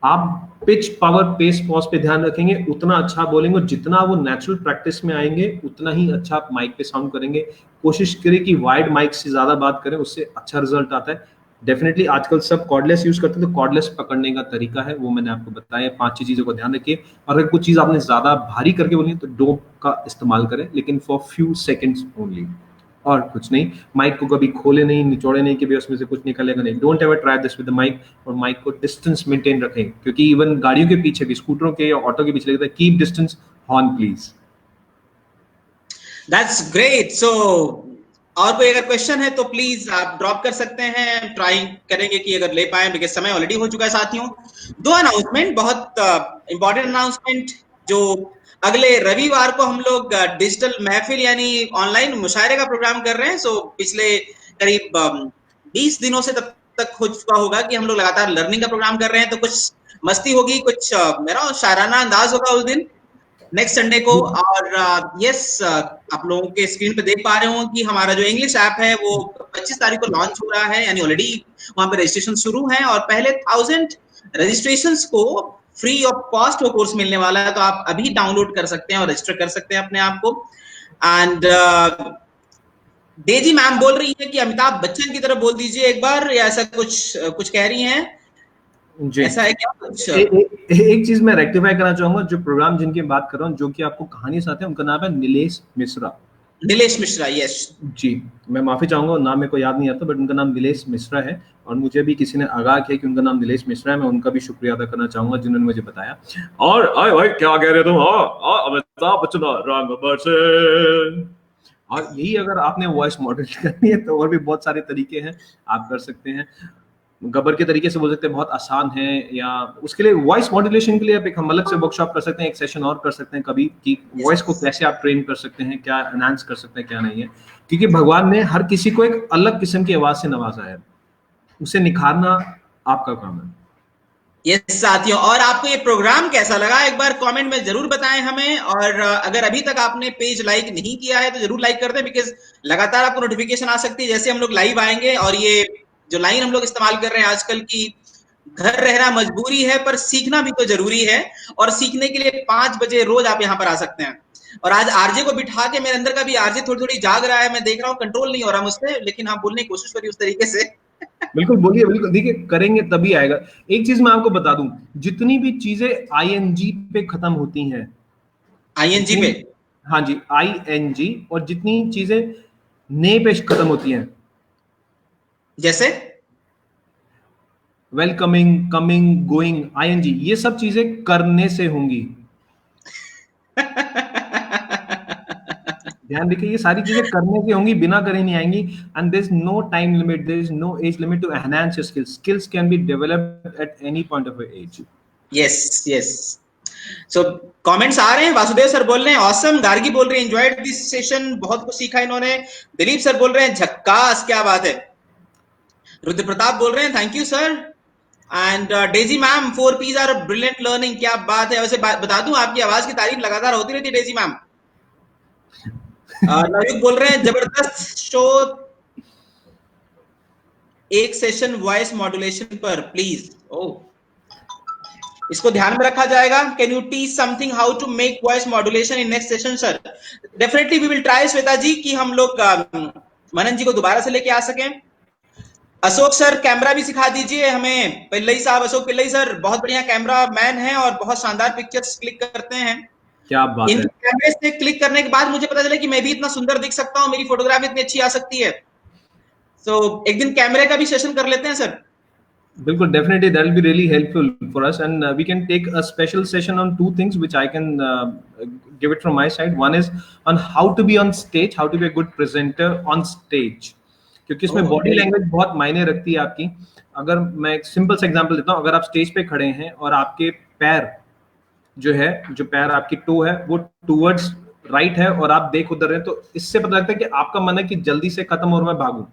आप पिच, पावर, पेस, पॉज पे ध्यान रखेंगे, उतना अच्छा बोलेंगे, और जितना वो नेचुरल प्रैक्टिस में आएंगे उतना ही अच्छा आप माइक पे साउंड करेंगे। कोशिश करें कि वाइड माइक से ज्यादा बात करें, उससे अच्छा रिजल्ट आता है। डेफिनेटली आजकल सब कॉर्डलेस यूज करते हैं, तो कॉर्डलेस पकड़ने का तरीका है वो मैंने आपको बताया। 5-6 चीजों को ध्यान रखिए, और अगर कुछ चीज आपने ज्यादा भारी करके बोली तो डोप का इस्तेमाल करें, लेकिन फॉर फ्यू सेकेंड्स ओनली, और कुछ नहीं। माइक को कभी खोले नहीं, निचोड़े नहीं कि भी उसमें से कुछ निकलेगा नहीं। Don't ever try this with the mic. और माइक को डिस्टेंस मेंटेन रखें, क्योंकि इवन गाड़ियों के पीछे भी, स्कूटरों के या ऑटो के पीछे लगता है keep distance, horn please. That's great. So और कोई अगर क्वेश्चन है तो प्लीज आप ड्रॉप कर सकते हैं, ट्राई करेंगे कि अगर ले पाए, बिकॉज समय ऑलरेडी हो चुका है साथियों। 2 अनाउंसमेंट, बहुत इंपॉर्टेंट अनाउंसमेंट। जो अगले रविवार को हम लोग डिजिटल महफिल यानी ऑनलाइन मुशायरे का प्रोग्राम कर रहे हैं। सो पिछले करीब 20 दिनों से तब तक हो चुका होगा कि हम लोग लगातार लर्निंग का प्रोग्राम कर रहे हैं, तो कुछ मस्ती होगी, कुछ मेरा शायराना अंदाज होगा उस दिन, नेक्स्ट संडे को। और यस, आप लोगों के स्क्रीन पे देख पा रहे हो कि हमारा जो इंग्लिश ऐप है वो 25 तारीख को लॉन्च हो रहा है, यानी ऑलरेडी वहां पे रजिस्ट्रेशन शुरू है, और पहले 1000 रजिस्ट्रेशंस को फ्री ऑफ कॉस्ट वो कोर्स मिलने वाला है। तो आप अभी डाउनलोड कर सकते हैं और रजिस्टर कर सकते हैं अपने आप को। एंड डेजी मैम बोल रही है कि अमिताभ बच्चन की तरह बोल दीजिए एक बार, या ऐसा कुछ कह रही हैं, जी ऐसा है क्या कुछ? एक चीज मैं रेक्टिफाई करना चाहूंगा, जो प्रोग्राम जिनकी बात कर रहा हूँ, जो कि आपको कहानी सुनाते हैं, उनका नाम है नीलेश मिश्रा। नीलेश मिश्रा, यस जी, मैं माफी चाहूंगा, नाम मेरे को याद नहीं आता, बट उनका नाम नीलेश मिश्रा है। और मुझे भी किसी ने आगाह किया कि उनका नाम नीलेश मिश्रा है, मैं उनका भी शुक्रिया अदा करना चाहूंगा जिन्होंने मुझे बताया। और आए भाई क्या कह रहे तुम, अमिताभ बच्चन रंग बरसे। और यही अगर आपने वॉइस मॉडल करनी है तो और भी बहुत सारे तरीके हैं, आप कर सकते हैं। गब्बर के तरीके से बोल सकते हैं, बहुत आसान है। या उसके लिए वॉइस मॉड्यूलेशन के लिए आप एक हम अलग से वर्कशॉप कर सकते हैं, एक सेशन और कर सकते हैं कभी, कि वॉइस को कैसे आप ट्रेन कर सकते हैं, क्या एनहांस कर सकते हैं, क्या नहीं है। क्योंकि भगवान ने हर किसी को एक अलग किस्म की आवाज से नवाजा है, उसे निखारना आपका काम है। यस साथियों, और आपको ये प्रोग्राम कैसा लगा एक बार कमेंट में जरूर बताएं हमें। और अगर अभी तक आपने पेज लाइक नहीं किया है तो जरूर लाइक कर दें, बिकॉज लगातार आपको नोटिफिकेशन आ सकती है जैसे हम लोग लाइव आएंगे। और ये जो लाइन हम लोग इस्तेमाल कर रहे हैं आजकल की, घर रहना मजबूरी है पर सीखना भी तो जरूरी है, और सीखने के लिए 5 बजे रोज आप यहाँ पर आ सकते हैं। और आज आरजे को बिठा के, मेरे अंदर का भी आरजे थोड़ी थोड़ी जाग रहा है, मैं देख रहा हूँ, कंट्रोल नहीं हो रहा मुझसे, लेकिन हाँ बोलने की कोशिश करिए उस तरीके से। बिल्कुल बोलिए, बिल्कुल, देखिए करेंगे तभी आएगा। एक चीज मैं आपको बता दूं, जितनी भी चीजें आईएनजी पे खत्म होती हैं, आईएनजी पे, हाँ जी आईएनजी, और जितनी चीजें ने पे खत्म होती हैं, जैसे वेलकमिंग, कमिंग, गोइंग, आईएनजी, ये सब चीजें करने से होंगी। ध्यान रखिए, ये सारी चीजें करने से होंगी, बिना करे नहीं आएंगी। And there is no time limit, there is no age limit to enhance your skills. Skills can be developed at any point of age. Yes yes. So comments आ रहे हैं। वासुदेव सर बोल रहे हैं ऑसम, गार्गी बोल रहे हैं एंजॉयड दिस सेशन, बहुत कुछ सीखा इन्होंने। दिलीप सर बोल रहे हैं झक्कास, क्या बात है। रुद्र प्रताप बोल रहे हैं thank you sir. And Daisy ma'am, 4 P's are brilliant learning, क्या बात है। वैसे बता दूं, आपकी आवाज की तारीफ लगातार होती रहती है डेजी मैम। नवीन बोल रहे हैं जबरदस्त शो, एक सेशन वॉइस मॉड्यूलेशन पर प्लीज। ओह, इसको ध्यान में रखा जाएगा। Can you teach something how to make voice modulation in next session sir? Definitely we will try Shweta ji, कि हम लोग मनन जी को दोबारा से लेके आ सकें। अशोक सर, कैमरा भी सिखा दीजिए हमें। पिल्लई साहब, अशोक पिल्लई सर बहुत बढ़िया कैमरा मैन है और बहुत शानदार पिक्चर्स क्लिक करते हैं। क्या बात इन है। कैमरे से क्लिक करने के बाद मुझे पता चला कि मैं भी इतना सुंदर दिख सकता हूँ, मेरी फोटोग्राफी इतनी अच्छी आ सकती है। तो एक दिन कैमरे का भी सेशन कर लेते हैं सर। बिल्कुल, definitely that will be really helpful for us, and we can take a special session on 2 things which I can give it from my side. One is on how to be on stage, how to be a good presenter on stage, क्योंकि इसमें बॉडी लैंग्वेज बहुत मायने रखती है आपकी। अगर मैं एक सिंपल सा एग्जांपल देता हूँ, अगर आप स्टेज पे खड़े हैं और आपके पैर जो है, जो पैर आपकी टो है वो टूवर्ड्स राइट है और आप देख उधर रहे हैं, तो इससे पता लगता है कि आपका मन है कि जल्दी से खत्म और मैं भागूं।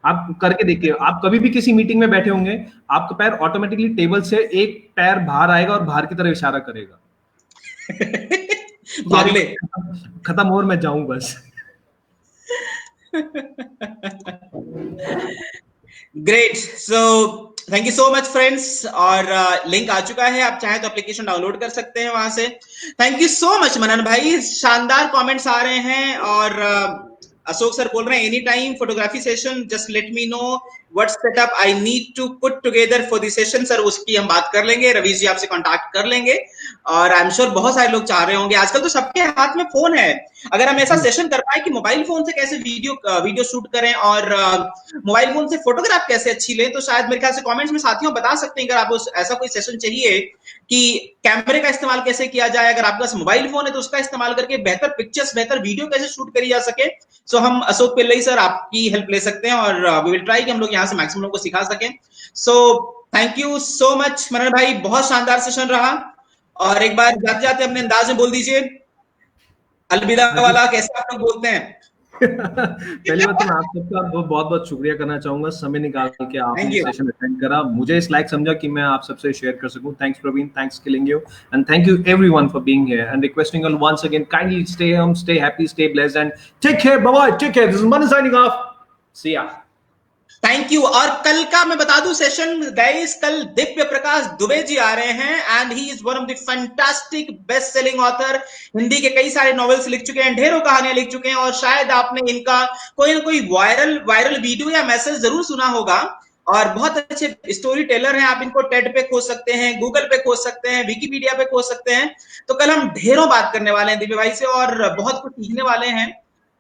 आप करके देखिए, आप कभी भी किसी मीटिंग में बैठे होंगे, आपका पैर ऑटोमेटिकली टेबल से एक पैर बाहर आएगा और बाहर की तरफ इशारा करेगा भाग ले। खत्म और मैं जाऊं बस। Great, so thank you so much friends. और लिंक आ चुका है, आप चाहे तो एप्लीकेशन डाउनलोड कर सकते हैं वहां से। Thank you so much Manan भाई, शानदार कमेंट्स आ रहे हैं। और अशोक सर बोल रहे हैं any time photography session, just let me know what setup I need to put together for this session. Sir उसकी हम बात कर लेंगे, रवीश जी आपसे कांटेक्ट कर लेंगे। और आई एम श्योर बहुत सारे लोग चाह रहे होंगे, आजकल तो सबके हाथ में फोन है। अगर हम ऐसा सेशन कर पाए कि मोबाइल फोन से कैसे वीडियो शूट करें और मोबाइल फोन से फोटोग्राफ कैसे अच्छी लें, तो शायद मेरे ख्याल से कमेंट्स में साथियों बता सकते हैं अगर आपको ऐसा कोई सेशन चाहिए कि कैमरे का इस्तेमाल कैसे किया जाए। अगर आपके पास मोबाइल फोन है तो उसका इस्तेमाल करके बेहतर पिक्चर्स, बेहतर वीडियो कैसे शूट करी जा सके। सो हम अशोक पिल्लई सर आपकी हेल्प ले सकते हैं और वी विल ट्राई कि हम लोग यहाँ से मैक्सिमम लोगों को सिखा सकें। So thank you so much Manan भाई, बहुत शानदार सेशन रहा। और एक बार जाते जाते अपने अंदाज में बोल दीजिए अलविदा वाला, कैसे आप लोग बोलते हैं? पहली बात तो मैं आप सबका बहुत बहुत शुक्रिया करना चाहूंगा, समय निकाल के आपने सेशन अटेंड करा, मुझे इस लायक समझा कि मैं आप सबसे शेयर कर सकूं। Thanks Praveen, thanks killing you, and thank you everyone for being here and requesting you once again kindly stay home, stay happy, stay blessed and take care. Bye bye, take care. This is Manan signing off, see ya. Thank you. और कल का मैं बता दूं सेशन गाइस, कल दिव्य प्रकाश दुबे जी आ रहे हैं and he is one of the fantastic best selling author. Hindi के कई सारे नॉवेल्स लिख चुके हैं, ढेरों कहानियां लिख चुके हैं और शायद आपने इनका कोई ना कोई वायरल वीडियो या मैसेज जरूर सुना होगा। और बहुत अच्छे स्टोरी टेलर हैं, आप इनको टेड पे खोज सकते हैं, गूगल पे खोज सकते हैं, विकिपीडिया पे खोज सकते हैं। तो कल हम ढेरों बात करने वाले हैं दिव्य भाई से और बहुत कुछ सीखने वाले हैं,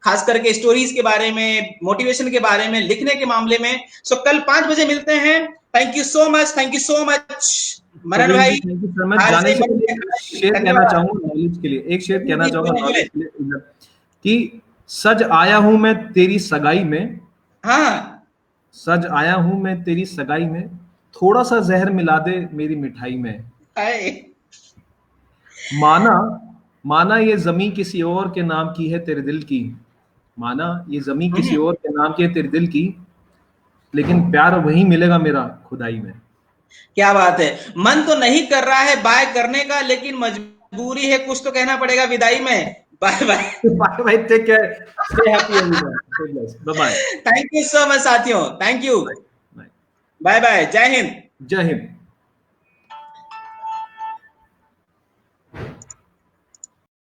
खास करके स्टोरीज के बारे में, मोटिवेशन के बारे में, लिखने के मामले में। सो कल 5 बजे मिलते हैं। Thank you so much, thank you so much Manan भाई। Thank you so much. जाने से पहले शेयर कहना चाहूंगा नॉलेज के लिए, एक शेयर कहना चाहूंगा नॉलेज के लिए कि सज आया हूं मैं तेरी सगाई में, हाँ सज आया हूं मैं तेरी सगाई में, थोड़ा सा जहर मिला दे मेरी मिठाई में। माना माना ये जमी किसी और के नाम की है तेरे दिल की, माना ये जमी किसी और के नाम की है तेरे दिल की, लेकिन प्यार वही मिलेगा मेरा खुदाई में। क्या बात है। मन तो नहीं कर रहा है बाय करने का, लेकिन मजबूरी है, कुछ तो कहना पड़ेगा विदाई में। Bye bye bye bye, take care, stay happy everyone, stay blessed, bye bye. Thank you so much साथियों, थैंक यू, बाय बाय, जय हिंद। जय हिंद।